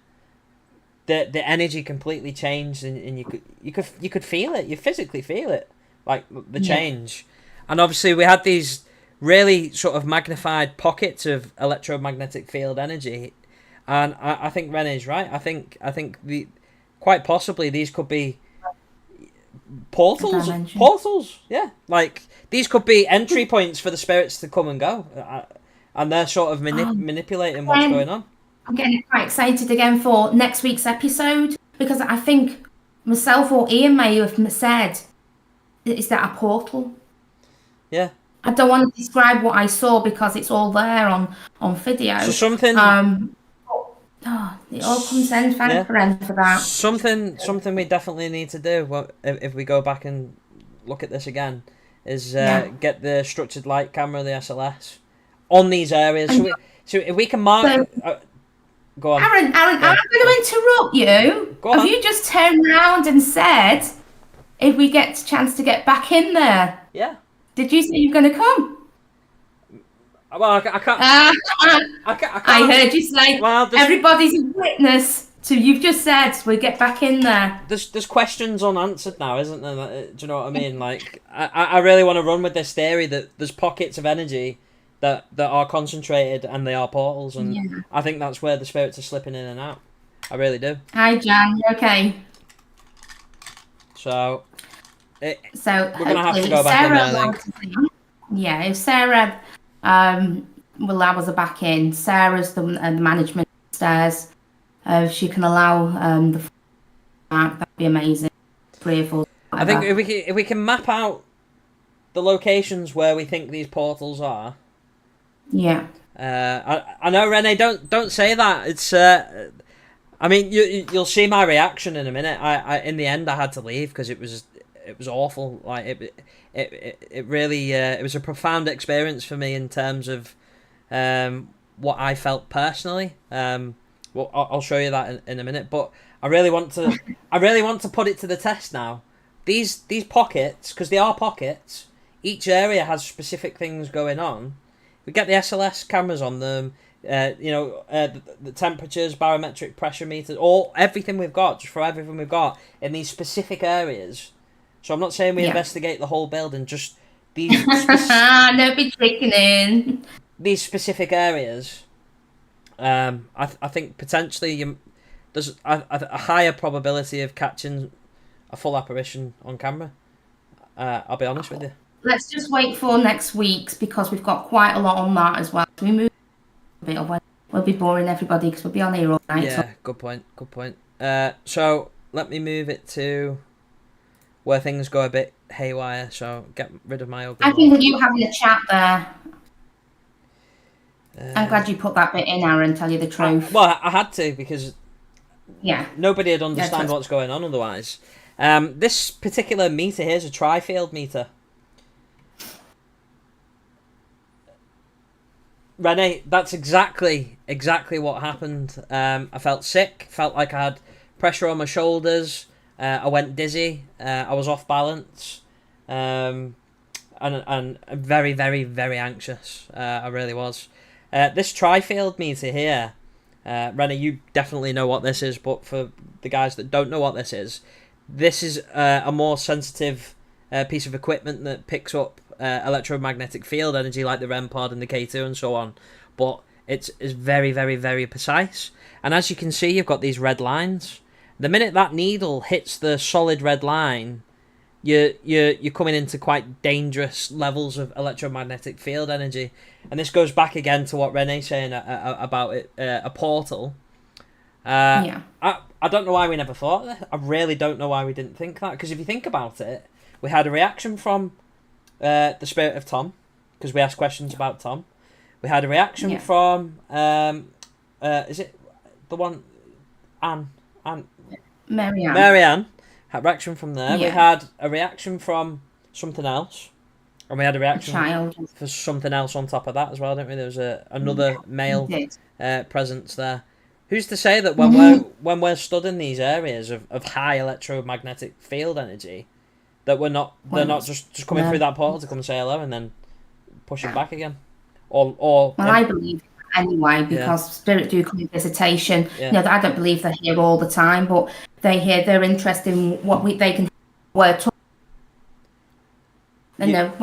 the energy completely changed, and you could feel it. You physically feel it, like the change. And obviously we had these really sort of magnified pockets of electromagnetic field energy, and I think Renee's right. I think quite possibly these could be portals. Yeah, like these could be entry points for the spirits to come and go, and they're sort of manipulating what's going on. I'm getting quite excited again for next week's episode, because I think myself or Ian may have said, is that a portal? Yeah. I don't want to describe what I saw because it's all there on video. So something. It all comes in. Thanks for that. Something we definitely need to do if we go back and look at this again is get the structured light camera, the SLS, on these areas. So if we can mark. Go on. Aaron, I'm going to interrupt you. Go on. Have you just turned round and said, if we get a chance to get back in there? Yeah. Did you say you're going to come? Well, I can't. I can't. I heard you say, everybody's a witness. So you've just said we'll get back in there. There's questions unanswered now, isn't there? Do you know what I mean? Like, I really want to run with this theory that there's pockets of energy that are concentrated and they are portals, and I think that's where the spirits are slipping in and out. I really do. Hi, Jan. You okay? So we're gonna have to go back in there, I think. Yeah, if Sarah will allow us back in, Sarah's the management upstairs. If she can allow that'd be amazing. 3 or 4. I think if we can map out the locations where we think these portals are. Yeah. I know, Renee. Don't say that. It's. I mean, you'll see my reaction in a minute. I in the end I had to leave because it was awful. Like it really it was a profound experience for me in terms of what I felt personally. Well, I'll show you that in a minute. But I really want to put it to the test now. These pockets, because they are pockets. Each area has specific things going on. We get the SLS cameras on them, the temperatures, barometric pressure meters, everything we've got, just for everything we've got in these specific areas. So I'm not saying we investigate the whole building, just these. Don't be tricking in. These specific areas. I think potentially there's a higher probability of catching a full apparition on camera. I'll be honest with you. Let's just wait for next week's because we've got quite a lot on that as well. So we move a bit away. We'll be boring everybody because we'll be on here all night. Yeah, good point. So let me move it to where things go a bit haywire. So get rid of my ugly. I think you having a chat there. I'm glad you put that bit in, Aaron, tell you the truth. I had to because nobody would understand Yeah, what's going on otherwise. This particular meter here is a tri-field meter. Renee, that's exactly what happened. I felt sick, felt like I had pressure on my shoulders. I went dizzy. I was off balance, and very, very, very anxious. I really was. This tri-field meter here, Rennie, you definitely know what this is, but for the guys that don't know what this is a more sensitive piece of equipment that picks up electromagnetic field energy like the REM pod and the K2 and so on, but it's very, very, very precise. And as you can see, you've got these red lines. The minute that needle hits the solid red line, you're coming into quite dangerous levels of electromagnetic field energy. And this goes back again to what Renee's saying about it, a portal. I don't know why we never thought of that. I really don't know why we didn't think that. Because if you think about it, we had a reaction from the spirit of Tom, because we asked questions about Tom. We had a reaction from, is it the one, Anne? Marianne. Had a reaction from there. We had a reaction from something else. And we had a reaction for something else on top of that as well, didn't we? There was another male presence there. Who's to say that when we're stood in these areas of high electromagnetic field energy, that they're not just coming through that portal to come say hello and then pushing back again? I believe anyway, because spirit do come in visitation. You know, I don't believe they're here all the time, but they're interested in what they can why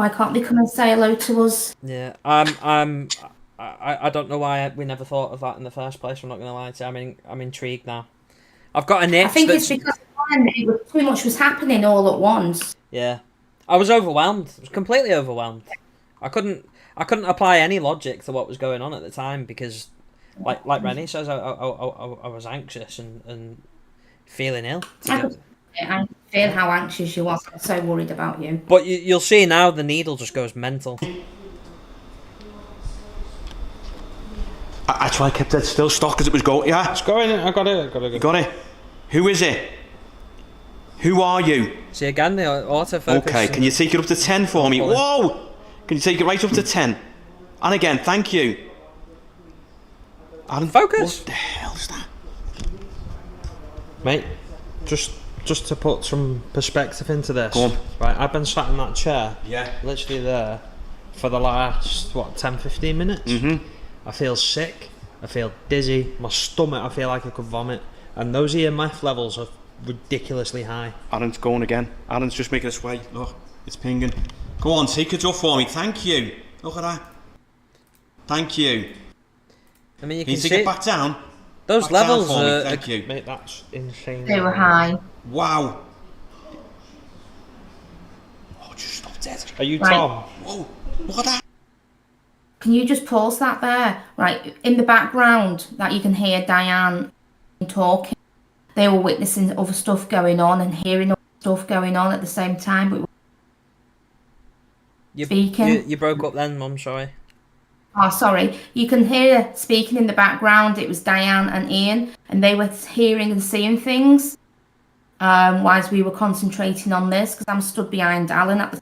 can't they come and say hello to us? Yeah, I don't know why we never thought of that in the first place. I'm not going to lie to you. I'm intrigued now. I've got a niche. I think it's because too much was happening all at once. Yeah, I was overwhelmed. I was completely overwhelmed. I couldn't apply any logic to what was going on at the time because, like Rennie says, I was anxious and feeling ill. I feel how anxious you was. I'm so worried about you. But you'll see now the needle just goes mental. That's why I kept it still stock because it was going. Yeah, it's going. I got it. You got it. Who is it? Who are you? See again the autofocus. Okay, can you take it up to 10 for me? Whoa! Can you take it right up to 10? And again, thank you. And focus. What the hell is that? Mate, just to put some perspective into this. Go on. Right, I've been sat in that chair. Yeah. Literally there for the last 10-15 minutes. Mm-hmm. I feel sick. I feel dizzy. My stomach, I feel like I could vomit. And those EMF levels are ridiculously high. Aaron's going again. Aaron's just making his way. Look, it's pinging. Go on, take it up for me. Thank you. Look at that. Thank you. I mean, you can see take it back down. Those back levels down for are... me. Thank you. Mate, that's insane. They were high. Wow. Oh, just stop dead. Are you Tom? Whoa, look at that. Can you just pause that there? Right, in the background, that you can hear Diane talking. They were witnessing other stuff going on and hearing other stuff going on at the same time. But speaking. You broke up then, Mum, sorry. Oh, sorry. You can hear speaking in the background. It was Diane and Ian, and they were hearing and seeing things. Whilst we were concentrating on this, because I'm stood behind Alan at the.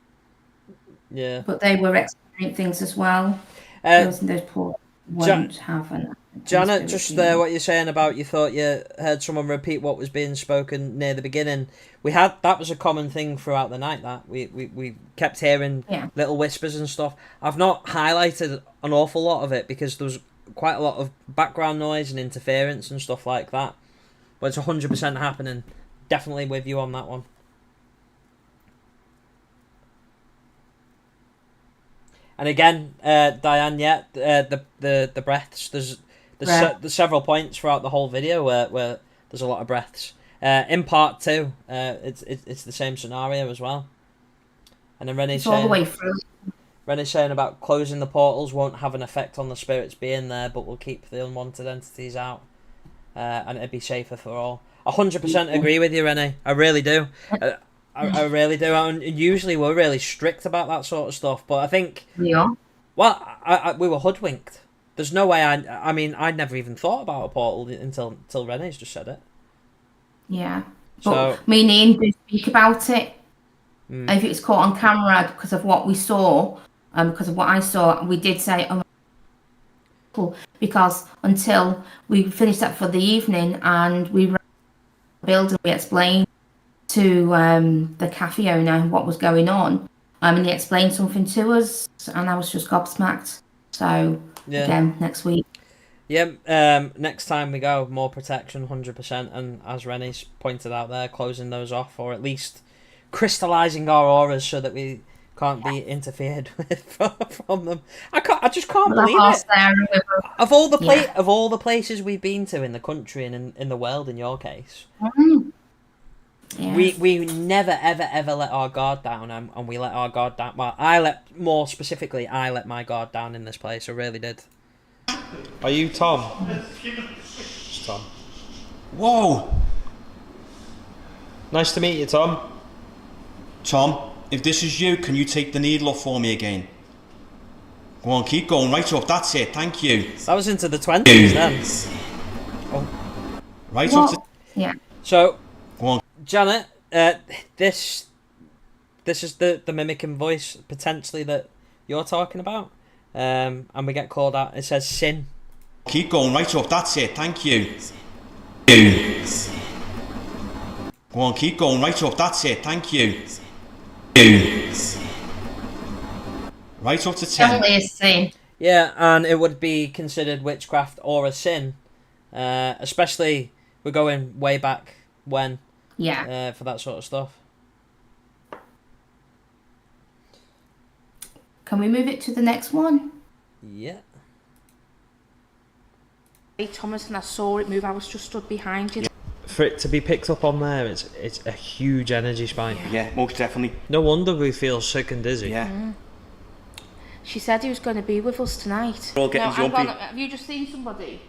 Yeah. But they were experiencing things as well. Those poor won't have an. Janet, just what you're saying about you thought you heard someone repeat what was being spoken near the beginning. That was a common thing throughout the night. That we kept hearing little whispers and stuff. I've not highlighted an awful lot of it because there was quite a lot of background noise and interference and stuff like that. But it's 100% happening. Definitely with you on that one. And again, Diane, the breaths. There's several points throughout the whole video where there's a lot of breaths. In part 2, it's the same scenario as well. And then Renee's saying all the way through. Renee's saying about closing the portals won't have an effect on the spirits being there, but will keep the unwanted entities out, and it'd be safer for all. 100% agree with you, Renee. I really do. I really do. And usually we're really strict about that sort of stuff, but I think we are. Well, we were hoodwinked. There's no way. I mean, I'd never even thought about a portal until Renee's just said it. Yeah, but me and Ian do speak about it. If it was caught on camera because of what we saw, because of what I saw, we did say, "Oh, cool." Because until we finished that for the evening and we ran the building, we explained to the cafe owner what was going on, and he explained something to us, and I was just gobsmacked. So again next week. Yeah, next time we go, more protection, 100%, and as Rennie's pointed out there, closing those off, or at least crystallising our auras so that we can't be interfered with from them. I just can't believe it. Of all the places we've been to in the country and in the world, in your case, we never ever let our guard down, and we let our guard down. Well, I let my guard down in this place. I really did. Are you Tom? It's Tom. Whoa! Nice to meet you, Tom. Tom, if this is you, can you take the needle off for me again? Go on, keep going, right up, that's it, thank you. That was into the 20s then. Oh. Right up to... Yeah. So, go on. Janet, this is the mimicking voice, potentially, that you're talking about. And we get called out. It says sin. Keep going, right up, that's it, thank you. Go on, keep going, right up, that's it, thank you. Right up to 10. Definitely a sin. Yeah, and it would be considered witchcraft or a sin. Especially, we're going way back when. Yeah. For that sort of stuff. Can we move it to the next one? Yeah. Hey Thomas, and I saw it move. I was just stood behind you. For it to be picked up on there, it's a huge energy spike. Yeah, most definitely. No wonder we feel sick and dizzy. Yeah. She said he was going to be with us tonight. We're all getting jumpy. Have you just seen somebody?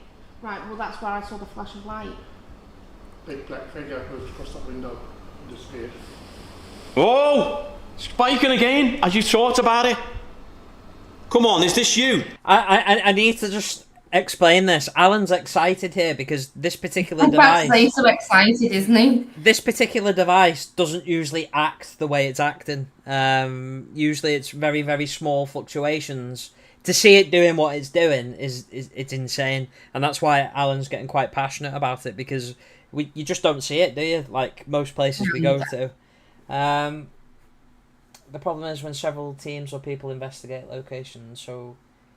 Right, well that's where I saw the flash of light. Big black figure moved across that window and disappeared. Oh! Spiking again, as you thought about it. Come on, is this you? I need to just explain this. Alan's excited here because this particular device... He's so excited, isn't he? This particular device doesn't usually act the way it's acting. Usually it's very, very small fluctuations. To see it doing what it's doing it's insane. And that's why Alan's getting quite passionate about it, because you just don't see it, do you? Like most places we go to. The problem is when several teams or people investigate locations, so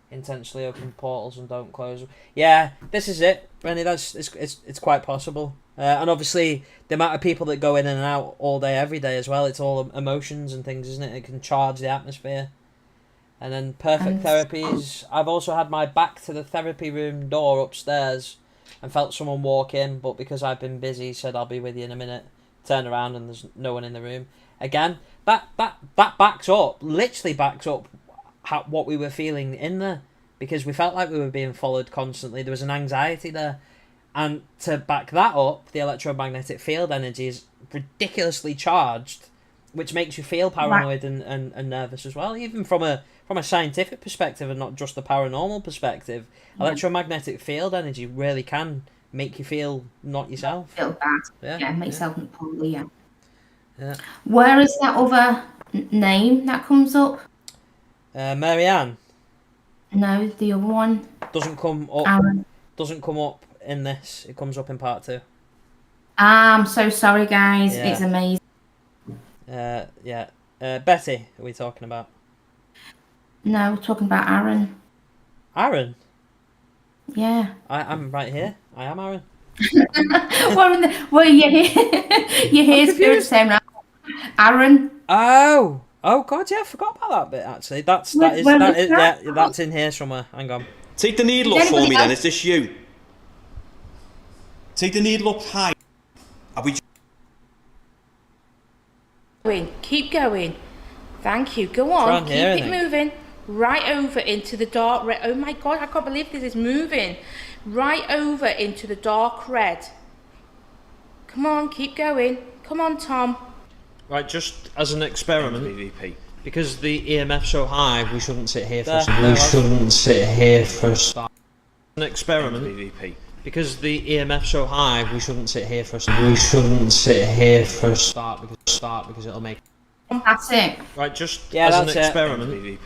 intentionally open portals and don't close them. Yeah, this is it, Rennie. It's quite possible. And obviously, the amount of people that go in and out all day, every day as well, it's all emotions and things, isn't it? It can charge the atmosphere. And then perfect therapies. I've also had my back to the therapy room door upstairs and felt someone walk in, but because I've been busy, said I'll be with you in a minute. Turn around and there's no one in the room. Again, that backs up, literally backs up what we were feeling in there, because we felt like we were being followed constantly. There was an anxiety there. And to back that up, the electromagnetic field energy is ridiculously charged, which makes you feel paranoid and nervous as well, even from a scientific perspective and not just the paranormal perspective. Electromagnetic field energy really can make you feel not yourself. Feel bad. Yeah, make yourself poorly, yeah. Where is that other name that comes up? Marianne. No, the other one. Doesn't come up. Aaron. Doesn't come up in this. It comes up in part 2. I'm so sorry, guys. Yeah. It's amazing. Betty, are we talking about? No, we're talking about Aaron. Aaron? Yeah. I'm right here. I am Aaron. Well, you hear spirits saying Aaron. Oh God, yeah, I forgot about that bit actually. That's in here somewhere. Hang on. Take the needle up for me then. Is this you? Take the needle up high. Are we? Keep going. Thank you. Go on. Keep it moving. Right over into the dark red. Oh my God, I can't believe this is moving. Right over into the dark red. Come on, keep going. Come on, Tom. Right, just as an experiment, because the EMF's so high, we shouldn't sit here for a start. We shouldn't sit here for a start. An experiment, because the EMF's so high, we shouldn't sit here for a start. We shouldn't sit here for a start because it'll make. That's it. Right, just as an experiment,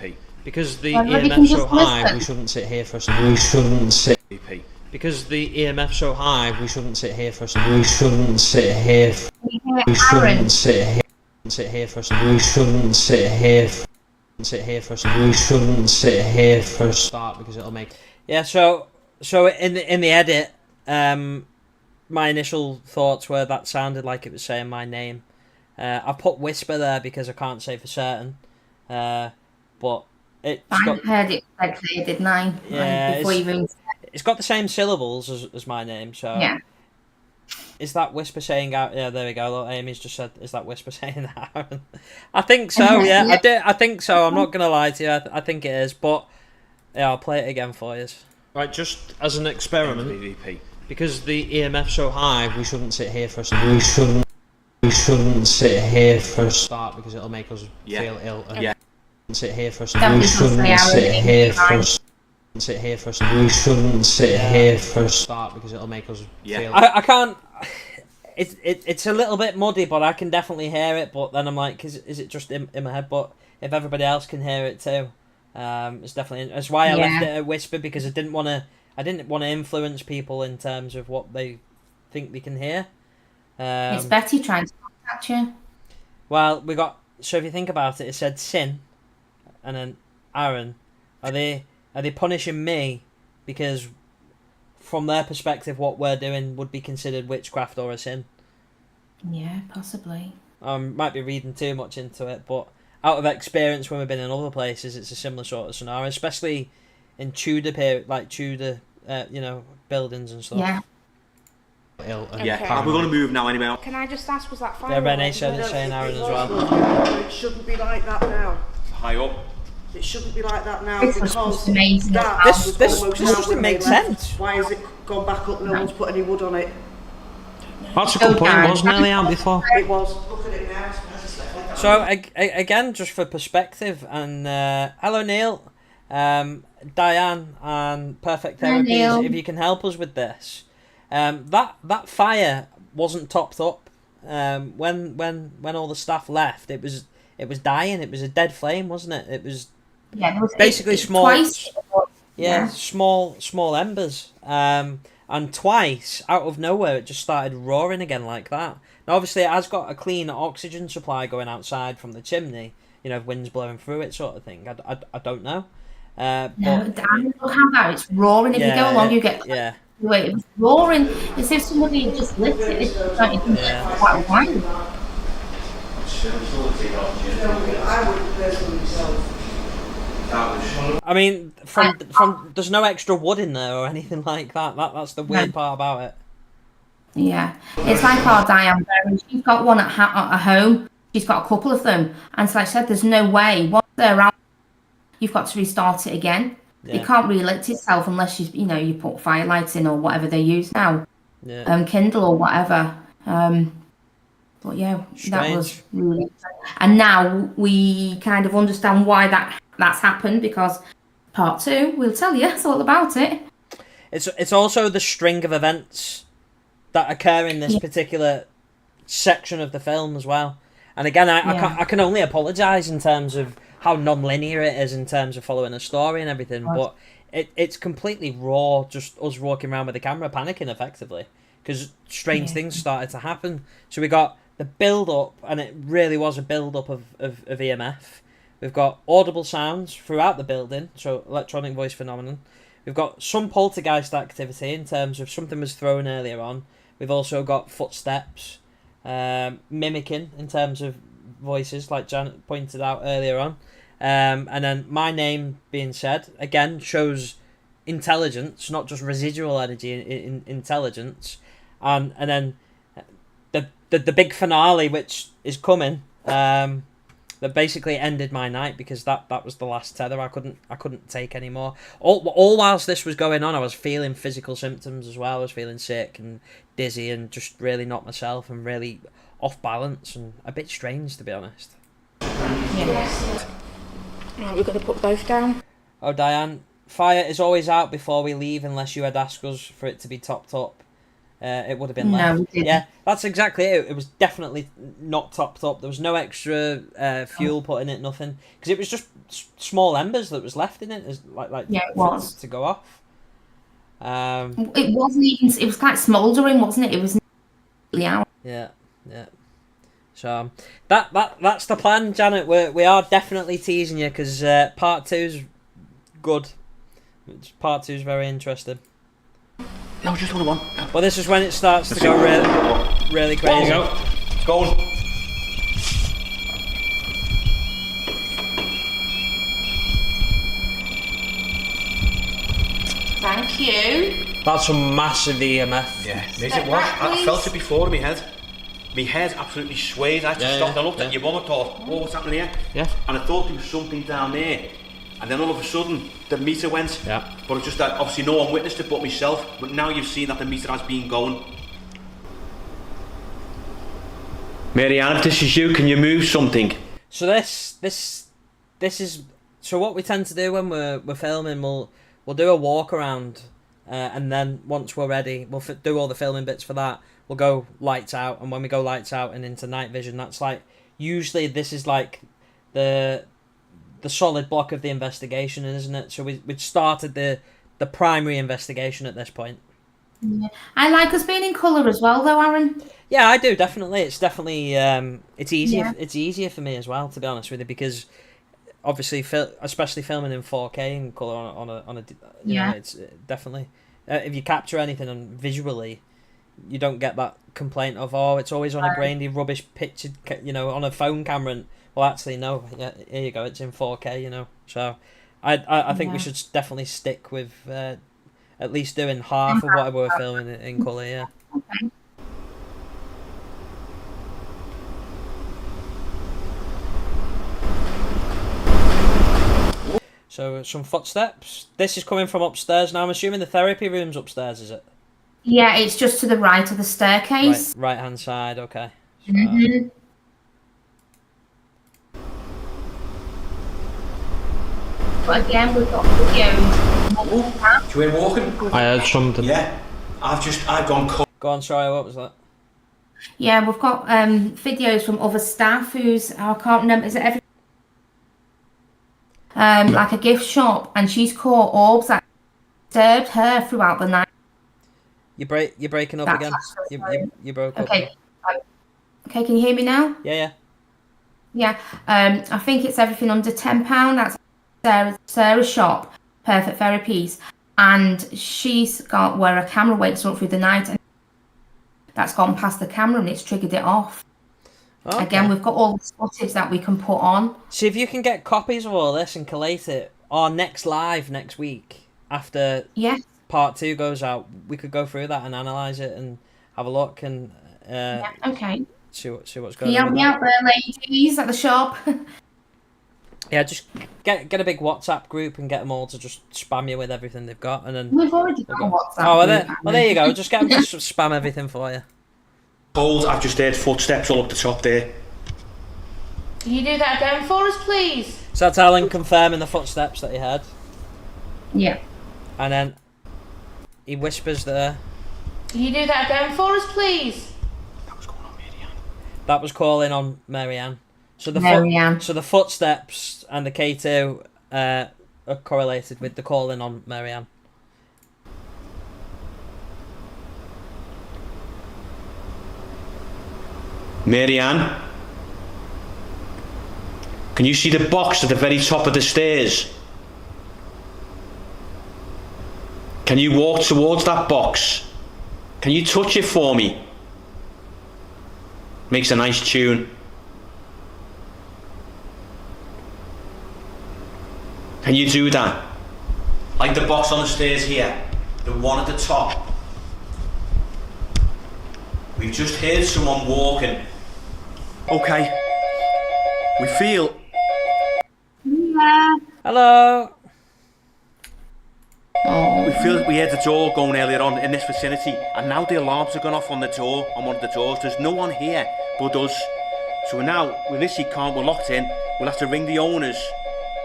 because the well, EMF's so high, we shouldn't sit here for a start. We shouldn't sit. Because the EMF's so high, we shouldn't sit here for a start. We shouldn't sit here. We shouldn't sit here. Sit here for a start. We shouldn't sit here. Sit here for a we shouldn't sit here for a start because it'll make. Yeah. So in the edit, my initial thoughts were that sounded like it was saying my name. I put whisper there because I can't say for certain. But I heard it quite clear, didn't I? Yeah. Before even. It's got the same syllables as my name, so. Yeah. Is that whisper saying out? Yeah, there we go. Look, Amy's just said, "Is that whisper saying Aaron?" I think so. Yeah, I think so. I'm not gonna lie to you. I think it is, but yeah, I'll play it again for you. Right, just as an experiment, because the EMF's so high, we shouldn't sit here for a start. We shouldn't sit here for a start because it'll make us feel ill. And sit here for a start. We shouldn't sit here for a start. Sit here for a we shouldn't sit here for a start because it'll make us feel. I can't. It's a little bit muddy, but I can definitely hear it. But then I'm like, is it just in my head? But if everybody else can hear it too, it's definitely. That's why I left it a whisper, because I didn't want to influence people in terms of what they think they can hear. It's Betty trying to contact you. Well, we got. So if you think about it, it said Sin, and then Aaron. Are they punishing me because, from their perspective, what we're doing would be considered witchcraft or a sin? Yeah, possibly. Might be reading too much into it, but out of experience, when we've been in other places, it's a similar sort of scenario, especially in Tudor period, like Tudor, buildings and stuff. Yeah. We're going to move now anyway. Can I just ask, was that fire? Yeah, Renee said it's saying Aaron as well. It shouldn't be like that now. High up. It shouldn't be like that now, this because amazing. This doesn't make sense. Why has it gone back up? No one's put any wood on it. That's a good point. It was nearly out before. It was. Look at it now. So again, just for perspective, and hello Neil, Diane, and Perfect Therapies. If you can help us with this, that fire wasn't topped up. When all the staff left, it was dying. It was a dead flame, wasn't it? It was basically small. Twice. Small embers. And twice out of nowhere, it just started roaring again like that. Now, obviously, it has got a clean oxygen supply going outside from the chimney. Wind's blowing through it, sort of thing. I don't know. No, Dan, look how bad it's roaring. If you go along, you get. Yeah. Wait, it was roaring. It's as if somebody had just lit it. It's like quite a while. I mean, from there's no extra wood in there or anything like that. That's the weird part about it. Yeah, it's like our Diane Berry. She's got one at home. She's got a couple of them, and so like I said, there's no way once they're out, you've got to restart it again. Yeah. It can't relight itself unless you put firelights in or whatever they use now, Kindle or whatever. But yeah, strange. That was really. And now we kind of understand why that's happened, because part 2, we'll tell you. It's all about it. It's also the string of events that occur in this particular section of the film as well. And again, I can only apologise in terms of how non-linear it is in terms of following a story and everything, but it's completely raw, just us walking around with the camera panicking effectively, because strange things started to happen. So we got the build-up, and it really was a build-up of EMF. We've got audible sounds throughout the building, so electronic voice phenomenon. We've got some poltergeist activity in terms of something was thrown earlier on. We've also got footsteps, mimicking in terms of voices, like Janet pointed out earlier on. And then my name being said, again, shows intelligence, not just residual energy, in intelligence. And then the big finale, which is coming, that basically ended my night, because that was the last tether. I couldn't take any more. All whilst this was going on, I was feeling physical symptoms as well. I was feeling sick and dizzy and just really not myself and really off balance and a bit strange, to be honest. Yes. Right, we've got to put both down. Oh, Diane, fire is always out before we leave unless you had asked us for it to be topped up. It would have been left. No, we didn't. Yeah, that's exactly it. It was definitely not topped up. There was no extra fuel put in it, nothing, because it was just small embers that was left in it, as it was to go off. It wasn't even. It was quite smouldering, wasn't it? It was nearly out. Yeah. So that's the plan, Janet. We are definitely teasing you because part 2's good. Part 2's very interesting. No, just one. Well, this is when it starts to go really crazy. There you go. It's going. Thank you. That's a massive EMF. Yeah, it was. I felt it before in my head. My head absolutely swayed. I just stopped and looked at your mum and thought, "Whoa, what's happening here?" Yeah. And I thought there was something down there. And then all of a sudden, the meter went. Yeah. But it's just that obviously no one witnessed it but myself. But now you've seen that the meter has been going. Marianne, if this is you, can you move something? So this is so what we tend to do when we're filming. We'll do a walk around, and then once we're ready, we'll do all the filming bits for that. We'll go lights out, and when we go lights out and into night vision, that's like usually this is like the solid block of the investigation, isn't it? So we'd started the primary investigation at this point. Yeah. I like us being in colour as well, though, Aaron. Yeah, I do, definitely. It's definitely it's easier. Yeah. It's easier for me as well, to be honest with you, because obviously, especially filming in 4K in colour on a you know, it's definitely if you capture anything and visually, you don't get that complaint of it's always on a grainy, rubbish pictured, on a phone camera. And, well, actually, no. Yeah, here you go. It's in 4K, So, I think we should definitely stick with at least doing half of what we're filming in colour. Yeah. Okay. So some footsteps. This is coming from upstairs. Now I'm assuming the therapy room's upstairs, is it? Yeah, it's just to the right of the staircase. Right hand side. Okay. So, But again, we've got videos. Do you hear walking? I heard something. Yeah. I've gone cold. Go on, sorry, what was that? Yeah, we've got videos from other staff I can't remember, is it like a gift shop, and she's caught orbs that disturbed her throughout the night. You're breaking up again. You broke up. Okay. Okay, can you hear me now? Yeah. Yeah. I think it's everything under £10. That's Sarah's shop, Perfect Therapies, and she's got where a camera wakes up through the night, and that's gone past the camera and it's triggered it off. Okay. Again, we've got all the footage that we can put on. See if you can get copies of all this and collate it. Our next live next week after part 2 goes out, we could go through that and analyse it and have a look and okay. See what's going on. Can you help me out there, ladies at the shop? Yeah, just get a big WhatsApp group and get them all to just spam you with everything they've got, and then we've already got a WhatsApp. Oh, there you go. Just get them to spam everything for you. Cold. I've just heard footsteps all up the top there. Can you do that again for us, please? So that's Alan confirming the footsteps that he heard. Yeah. And then he whispers there. Can you do that again for us, please? That was going on, Marianne. That was calling on Marianne. So the footsteps and the K2 are correlated with the calling on Marianne. Marianne, can you see the box at the very top of the stairs? Can you walk towards that box? Can you touch it for me? Makes a nice tune. Can you do that? Like the box on the stairs here, the one at the top. We've just heard someone walking. Okay. We feel. Yeah. Hello. Oh. We feel we heard the door going earlier on in this vicinity, and now the alarms have gone off on the door, on one of the doors. There's no one here but us. So we literally can't, we're locked in. We'll have to ring the owners.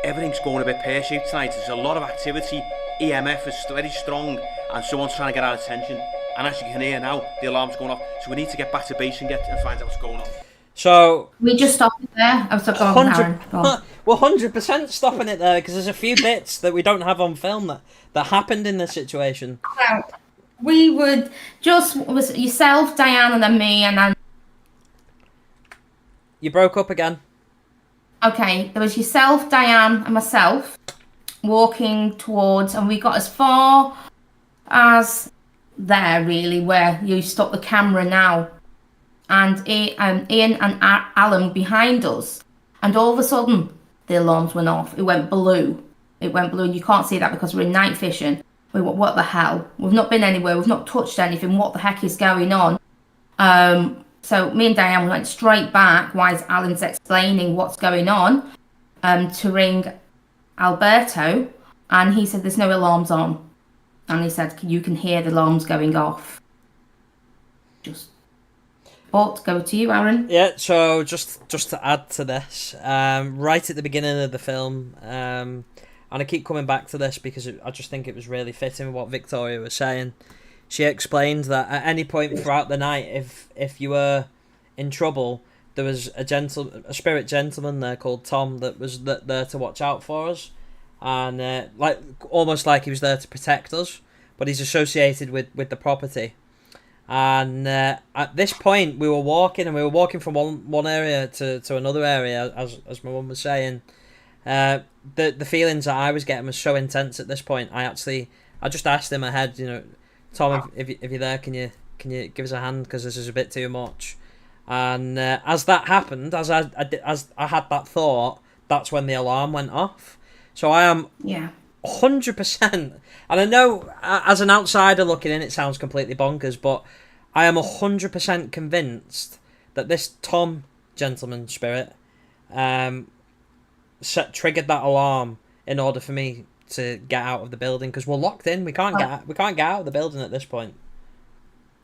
Everything's going a bit pear-shaped tonight. There's a lot of activity. EMF is very strong, and someone's trying to get our attention. And as you can hear now, the alarm's going off. So we need to get back to base and find out what's going on. So we just stopped it there. I was like, we're 100% stopping it there because there's a few bits that we don't have on film that happened in this situation. Well, we would just, it was yourself, Diane, and then me, and then You broke up again. Okay, there was yourself, Diane, and myself walking towards, and we got as far as there, really, where you stop the camera now. And Ian and Alan behind us. And all of a sudden, the alarms went off. It went blue. And you can't see that because we're in night vision. We went, what the hell? We've not been anywhere. We've not touched anything. What the heck is going on? So me and Diane went straight back while Alan's explaining what's going on to ring Alberto. And he said, there's no alarms on. And he said, you can hear the alarms going off. But go to you, Aaron. Yeah, so just to add to this, right at the beginning of the film, and I keep coming back to this because I just think it was really fitting with what Victoria was saying. She explained that at any point throughout the night, if you were in trouble, there was a spirit gentleman there called Tom that was there to watch out for us, and almost like he was there to protect us, but he's associated with the property. And at this point, we were walking from one area to another area, as my mum was saying. The feelings that I was getting was so intense at this point. I just asked him ahead, Tom, if you're there, can you give us a hand, because this is a bit too much. And as that happened, as I had that thought, that's when the alarm went off. So I am 100%, and I know as an outsider looking in, it sounds completely bonkers, but I am 100% convinced that this Tom gentleman spirit triggered that alarm in order for me to get out of the building, because we're locked in. We can't get out of the building at this point.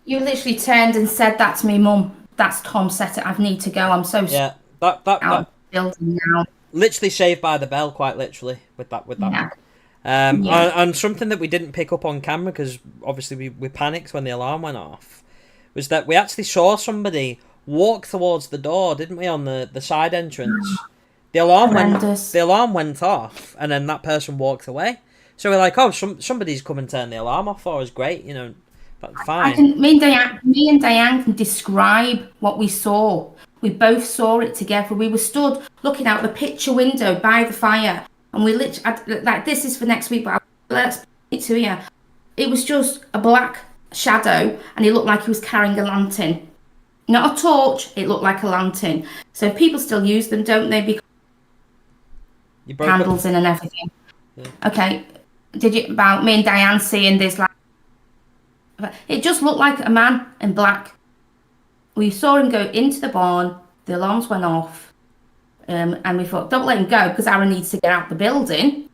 You literally turned and said that to me, Mum. That's Tom set it. I need to go. I'm so that out of the building now. Literally saved by the bell, quite literally, with that. Yeah. And something that we didn't pick up on camera, because obviously we panicked when the alarm went off, was that we actually saw somebody walk towards the door, didn't we, on the side entrance? The alarm went off, and then that person walked away. So we're like, oh, somebody's come and turned the alarm off for us. Great, that's fine. Me and Diane can describe what we saw. We both saw it together. We were stood looking out the picture window by the fire, and we literally, like, this is for next week, but let's put it to you. It was just a black shadow, and he looked like he was carrying a lantern. Not a torch, it looked like a lantern. So people still use them, don't they? Because candles in and everything. Yeah. Okay. About me and Diane seeing this, like, it just looked like a man in black. We saw him go into the barn, the alarms went off, and we thought, don't let him go, because Aaron needs to get out the building.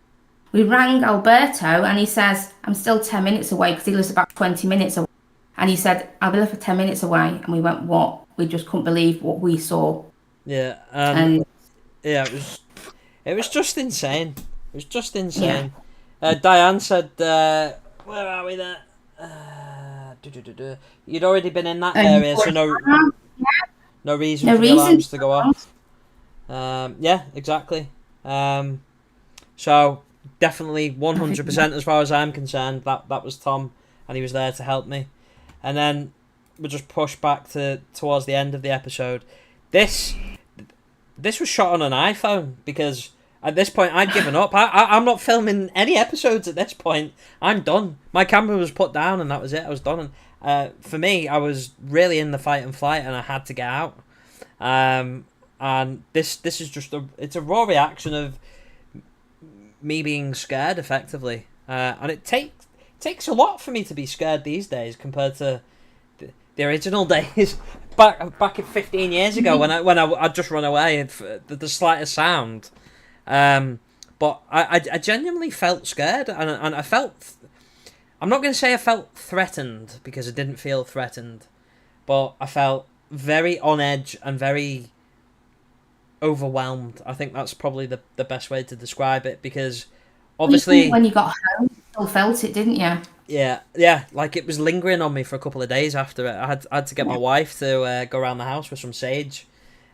We rang Alberto, and he says, I'm still 10 minutes away, because he lives about 20 minutes away. And he said, I'll be there for 10 minutes away. And we went, what? We just couldn't believe what we saw. Yeah. It was just insane. It was just insane. Yeah. Diane said, where are we there? You'd already been in that area, so no reason for the alarms to go off. Yeah, exactly. So definitely 100% as far as I'm concerned, that was Tom, and he was there to help me. And then we just pushed back towards the end of the episode. This was shot on an iPhone, because at this point I'd given up. I'm not filming any episodes at this point. I'm done. My camera was put down, and that was it. I was done. And for me, I was really in the fight and flight, and I had to get out. And this is just it's a raw reaction of me being scared, effectively. And it takes a lot for me to be scared these days compared to the original days back 15 years ago when I'd just run away for the slightest sound. But I genuinely felt scared, and I felt, I'm not going to say I felt threatened, because I didn't feel threatened, but I felt very on edge and very overwhelmed. I think that's probably the best way to describe it, because obviously when you got home, you still felt it, didn't you? Yeah, like it was lingering on me for a couple of days after it. I had to get my wife to go around the house with some sage,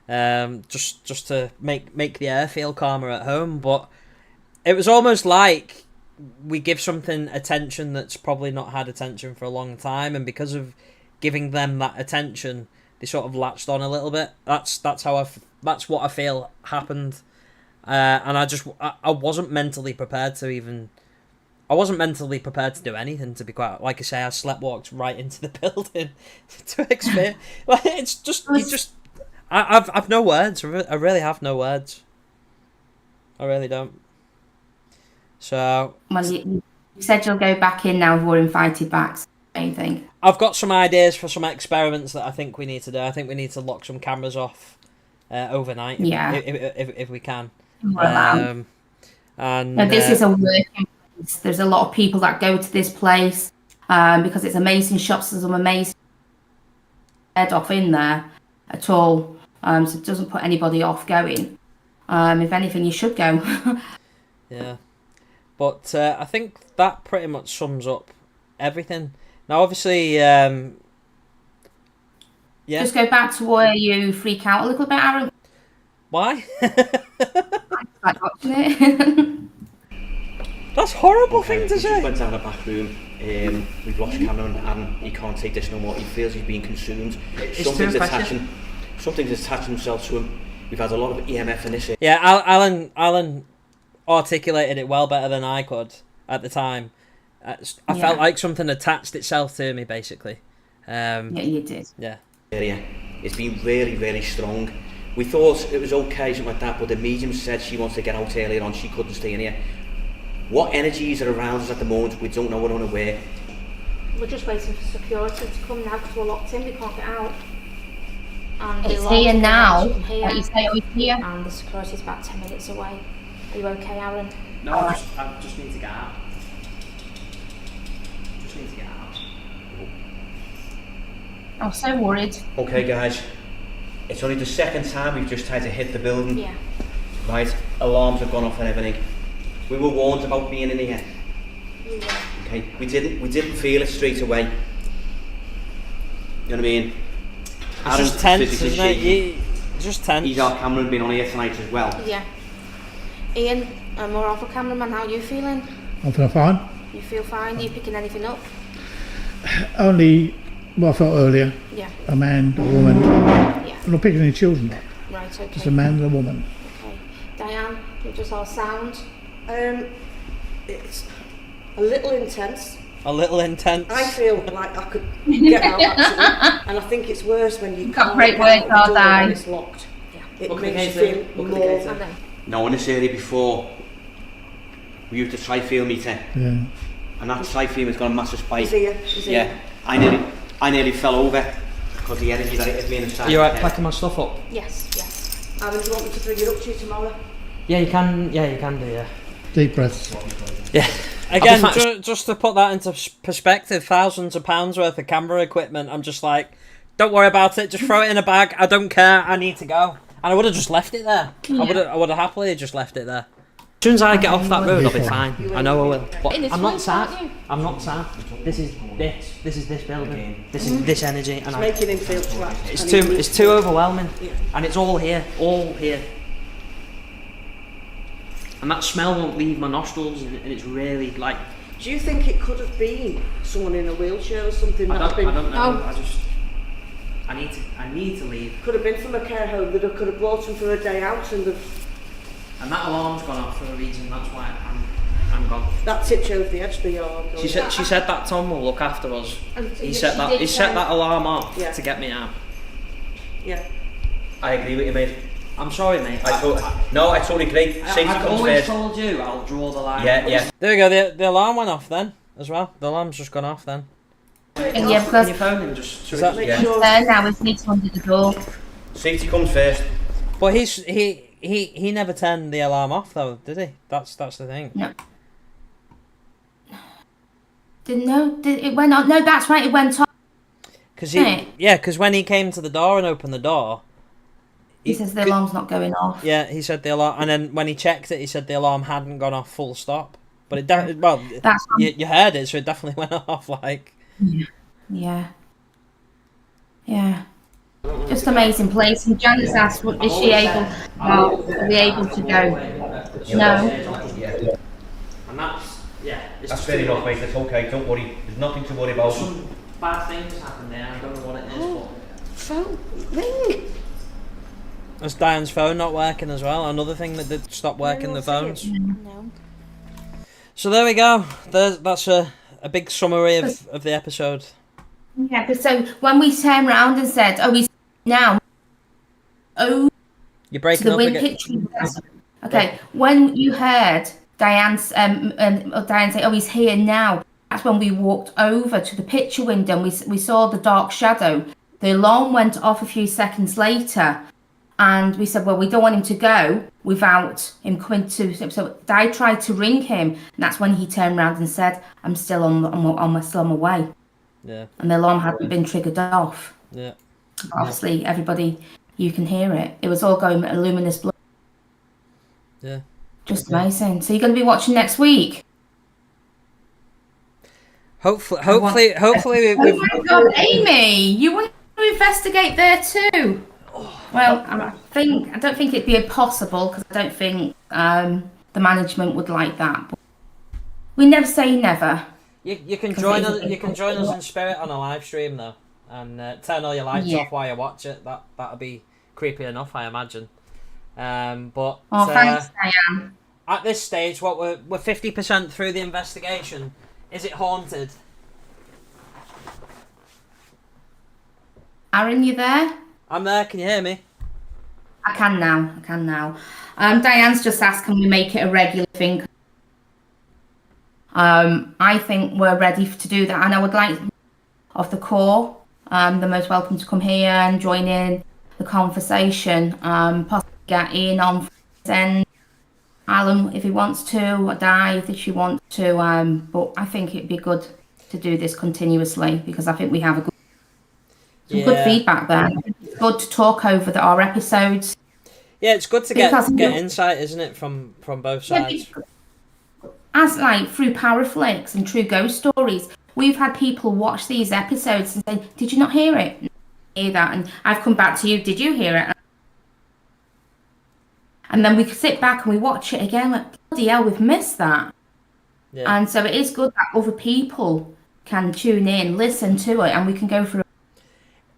just to make the air feel calmer at home. But it was almost like we give something attention that's probably not had attention for a long time, and because of giving them that attention, they sort of latched on a little bit. That's what I feel happened, and I wasn't mentally prepared to even. I wasn't mentally prepared to do anything, to be quite. Like I say, I walked right into the building to experience. Like, it's just I've no words. I really have no words. I really don't. So. Well, you said you'll go back in now. We're invited back. So anything? I've got some ideas for some experiments that I think we need to do. I think we need to lock some cameras off overnight. Yeah. If we can. And this is a working place. There's a lot of people that go to this place because it's amazing shops. There's some amazing head off in there at all. So it doesn't put anybody off going. If anything, you should go. Yeah. But I think that pretty much sums up everything. Now, obviously, yeah. Just go back to where you freak out a little bit, Aaron. Why? I like watching it. That's a horrible thing to say. We just went down the back room. We've lost Cameron, and he can't take this no more. He feels he's being consumed. Something's attaching himself to him. We've had a lot of EMF in this. Yeah, Alan articulated it well better than I could at the time. I felt like something attached itself to me, basically. Yeah, you did. Yeah. It's been really, really strong. We thought it was okay, something like that, but the medium said she wants to get out earlier on. She couldn't stay in here. What energies are around us at the moment? We don't know. We're unaware. We're just waiting for security to come now because we're locked in. We can't get out. And it's here now. Like you say, it's here. And the security's about 10 minutes away. Are you okay, Aaron? No, I just need to get out. I'm so worried. Okay, guys. It's only the second time we've just tried to hit the building. Yeah. Right? Alarms have gone off and everything. We were warned about being in here. Yeah. Okay. We didn't feel it straight away. You know what I mean? It's just tense, isn't it? Just tense. He's our cameraman been on here tonight as well. Yeah. Ian, more of a cameraman, how are you feeling? I feel fine. You feel fine? Are you picking anything up? Only what I felt earlier. Yeah. A man, a woman. Yeah. I'm not picking any children up. Right, okay. Just a man and a woman. Okay. Diane, you just all sound? It's a little intense. A little intense. I feel like I could get out actually, and I think it's worse when you can't great get out words, the door when it's locked. Yeah. It makes you feel more. Now in this area before, we used the tri-field meter. Yeah. And that tri-field has got a massive spike. Is here? Yeah. I nearly fell over because the energy that it hit me in the side. You're right, packing my stuff up? Yes, yes. Aaron, do you want me to bring it up to you tomorrow? Yeah, you can. Yeah, you can do. Yeah. Deep breaths. Yeah. Again, just to put that into perspective, thousands of pounds worth of camera equipment. I'm just like, don't worry about it. Just throw it in a bag. I don't care. I need to go. And I would have just left it there. Yeah. I would have happily just left it there. As soon as I get off that road, I'll be fine. I know I will. But I'm not sad. I'm not sad. This is this building. This is this energy, and making him feel trapped. It's too overwhelming, and it's all here. And that smell won't leave my nostrils, and it's really like. Do you think it could have been someone in a wheelchair or something? I don't know. Oh. I need to leave. Could have been from a care home that could have brought him for a day out and And that alarm's gone off for a reason. That's why I'm gone. That tipped you over the edge. The alarm. She said that Tom will look after us. He set that alarm off to get me out. Yeah. I agree with you, mate. I'm sorry, mate. I totally agree. I've always told you I'll draw the line. Yeah. There we go. The alarm went off then as well. The alarm's just gone off then. Yeah, because your phone just make sure. Now it's needs under the door. Safety comes first. But he never turned the alarm off though, did he? That's the thing. No. It went on. No, that's right. It went on. Because when he came to the door and opened the door, he says the alarm's not going off. Yeah, he said the alarm, and then when he checked it, he said the alarm hadn't gone off full stop. But you heard it, so it definitely went off. Like. Yeah. Just amazing place. And Janice asked, is she able? Are we able to go? No. And That's fair enough, mate. It's okay. Don't worry. There's nothing to worry about. Some bad things happened there. I don't know what it is, but phone ring. Is Diane's phone not working as well? Another thing that did stop working, the phones. No. So there we go. That's a big summary of the episode. Yeah, but so when we turned around and said, "Oh, he's now," you're breaking to the up wind again. kitchen. Okay, when you heard Diane say, "Oh, he's here now," that's when we walked over to the picture window and we saw the dark shadow. The alarm went off a few seconds later, and we said, "Well, we don't want him to go without him coming to." So I tried to ring him, and that's when he turned around and said, "I'm still on my way." Yeah. And the alarm hadn't been triggered off. Yeah. Obviously, everybody, you can hear it. It was all going a luminous blue. Yeah. Just amazing. So you're going to be watching next week? Hopefully. Oh my God, Amy, you want to investigate there too? Well, I don't think it'd be impossible because I don't think the management would like that. But we never say never. You can join us. You can join us in spirit on a live stream though, and turn all your lights off while you watch it. That'll be creepy enough, I imagine. But thanks, Diane. At this stage, what we're 50% through the investigation. Is it haunted? Aaron, you there? I'm there. Can you hear me? I can now. Diane's just asked, can we make it a regular thing? I think we're ready to do that, and I would like of the core, the most welcome to come here and join in the conversation. Possibly get in on and Alan if he wants to, or Di if she wants to. But I think it'd be good to do this continuously because I think we have some good feedback there. It's good to talk over our episodes. Yeah, it's good to get insight, isn't it, from both sides. Yeah, as like through Paraflix and true ghost stories, we've had people watch these episodes and say, "Did you not hear it?" Hear that, and I've come back to you. Did you hear it? And then we sit back and we watch it again. Like, bloody hell, we've missed that. Yeah. And so it is good that other people can tune in, listen to it, and we can go through.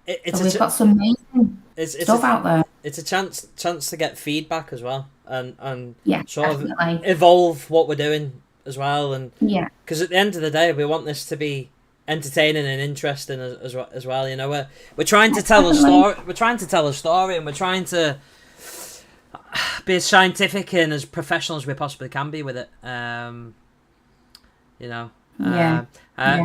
We've got some amazing stuff out there. It's a chance to get feedback as well, and sort definitely. of evolve what we're doing as well, and because at the end of the day, we want this to be entertaining and interesting as well. You know, we're trying to tell a story. We're trying to tell a story, and we're trying to be as scientific and as professional as we possibly can be with it. You know.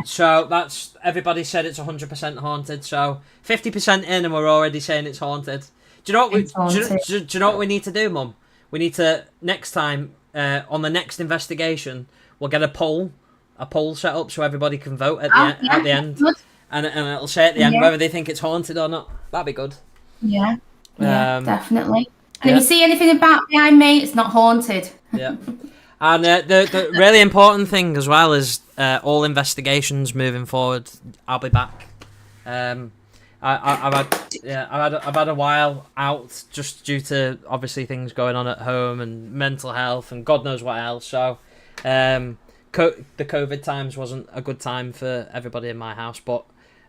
So that's everybody said it's 100% haunted. So 50% in, and we're already saying it's haunted. Do you know what do you know what we need to do, Mum? We need to next time on the next investigation, we'll get a poll set up so everybody can vote at the end, and it'll say at the end whether they think it's haunted or not. That'd be good. Yeah, definitely. And if you see anything about behind me, it's not haunted. Yeah. And the really important thing as well is all investigations moving forward. I'll be back. I've had a while out just due to obviously things going on at home and mental health and God knows what else. So the COVID times wasn't a good time for everybody in my house, but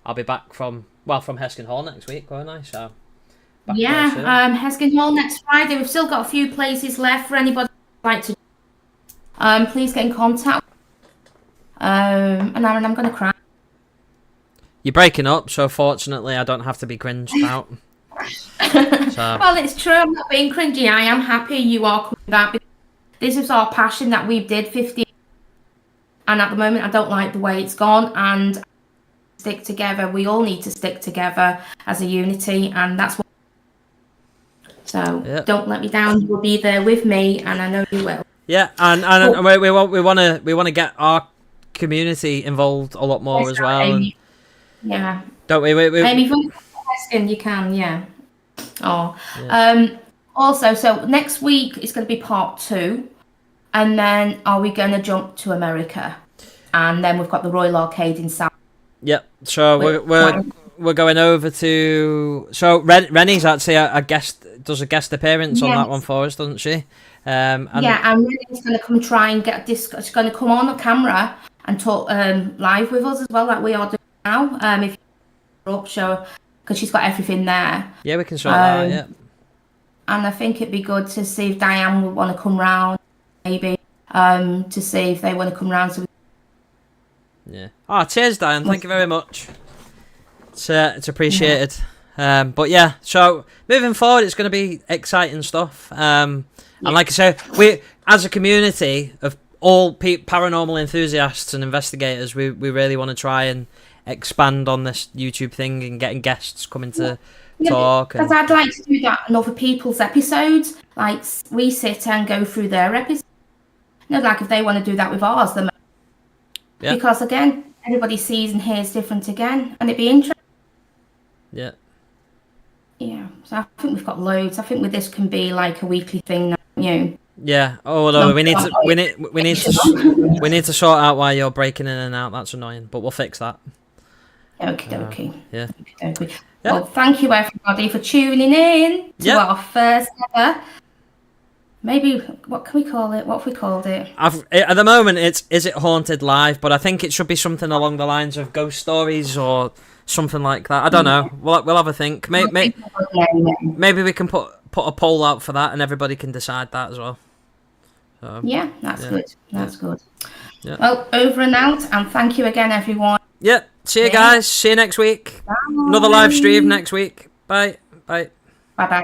I'll be back from Heskin Hall next week, won't I? So Heskin Hall next Friday. We've still got a few places left for anybody who'd like to. Please get in contact. And Aaron, I'm going to cry. You're breaking up, so fortunately I don't have to be cringed out. Well, it's true. I'm not being cringy. I am happy you are coming back. This is our passion that we did 50. And at the moment, I don't like the way it's gone. And stick together. We all need to stick together as a unity, and that's what. So don't let me down. You will be there with me, and I know you will. Yeah, and we want to get our community involved a lot more as well. Amy. Don't we? Amy, if you want you can, Also, so next week is going to be part 2, and then are we going to jump to America? And then we've got the Royal Arcade in South. Yep. So we're going over to. So Rennie's actually a guest. Does a guest appearance on that one for us, doesn't she? And Rennie's going to come try and get this. She's going to come on the camera and talk live with us as well, like we are doing now. If you're up, show because she's got everything there. Yeah, we can sort that out, yeah. And I think it'd be good to see if Diane would want to come round, maybe, to see if they want to come round. So yeah. Oh, cheers, Diane. Thank you very much. It's appreciated. But yeah, so moving forward, it's going to be exciting stuff. And like I said, we, as a community of all paranormal enthusiasts and investigators, we really want to try and expand on this YouTube thing and getting guests coming to talk. Because I'd like to do that on other people's episodes. Like, we sit and go through their episodes. You know, like if they want to do that with ours, then because again, everybody sees and hears different again, and it'd be interesting. Yeah. Yeah. So I think we've got loads. I think with this can be like a weekly thing now, you know. Yeah. Oh no, we need to sort out why you're breaking in and out. That's annoying, but we'll fix that. Okay. Yeah. Okay. Well, thank you everybody for tuning in to our first ever. Maybe what can we call it? What have we called it? At the moment, is it haunted live? But I think it should be something along the lines of ghost stories or something like that. I don't know. We'll have a think. Maybe we can put a poll out for that, and everybody can decide that as well. So, yeah, that's good. That's good. Yeah. Well, over and out, and thank you again, everyone. Yeah. See you guys. See you next week. Bye. Another live stream next week. Bye. Bye. Bye.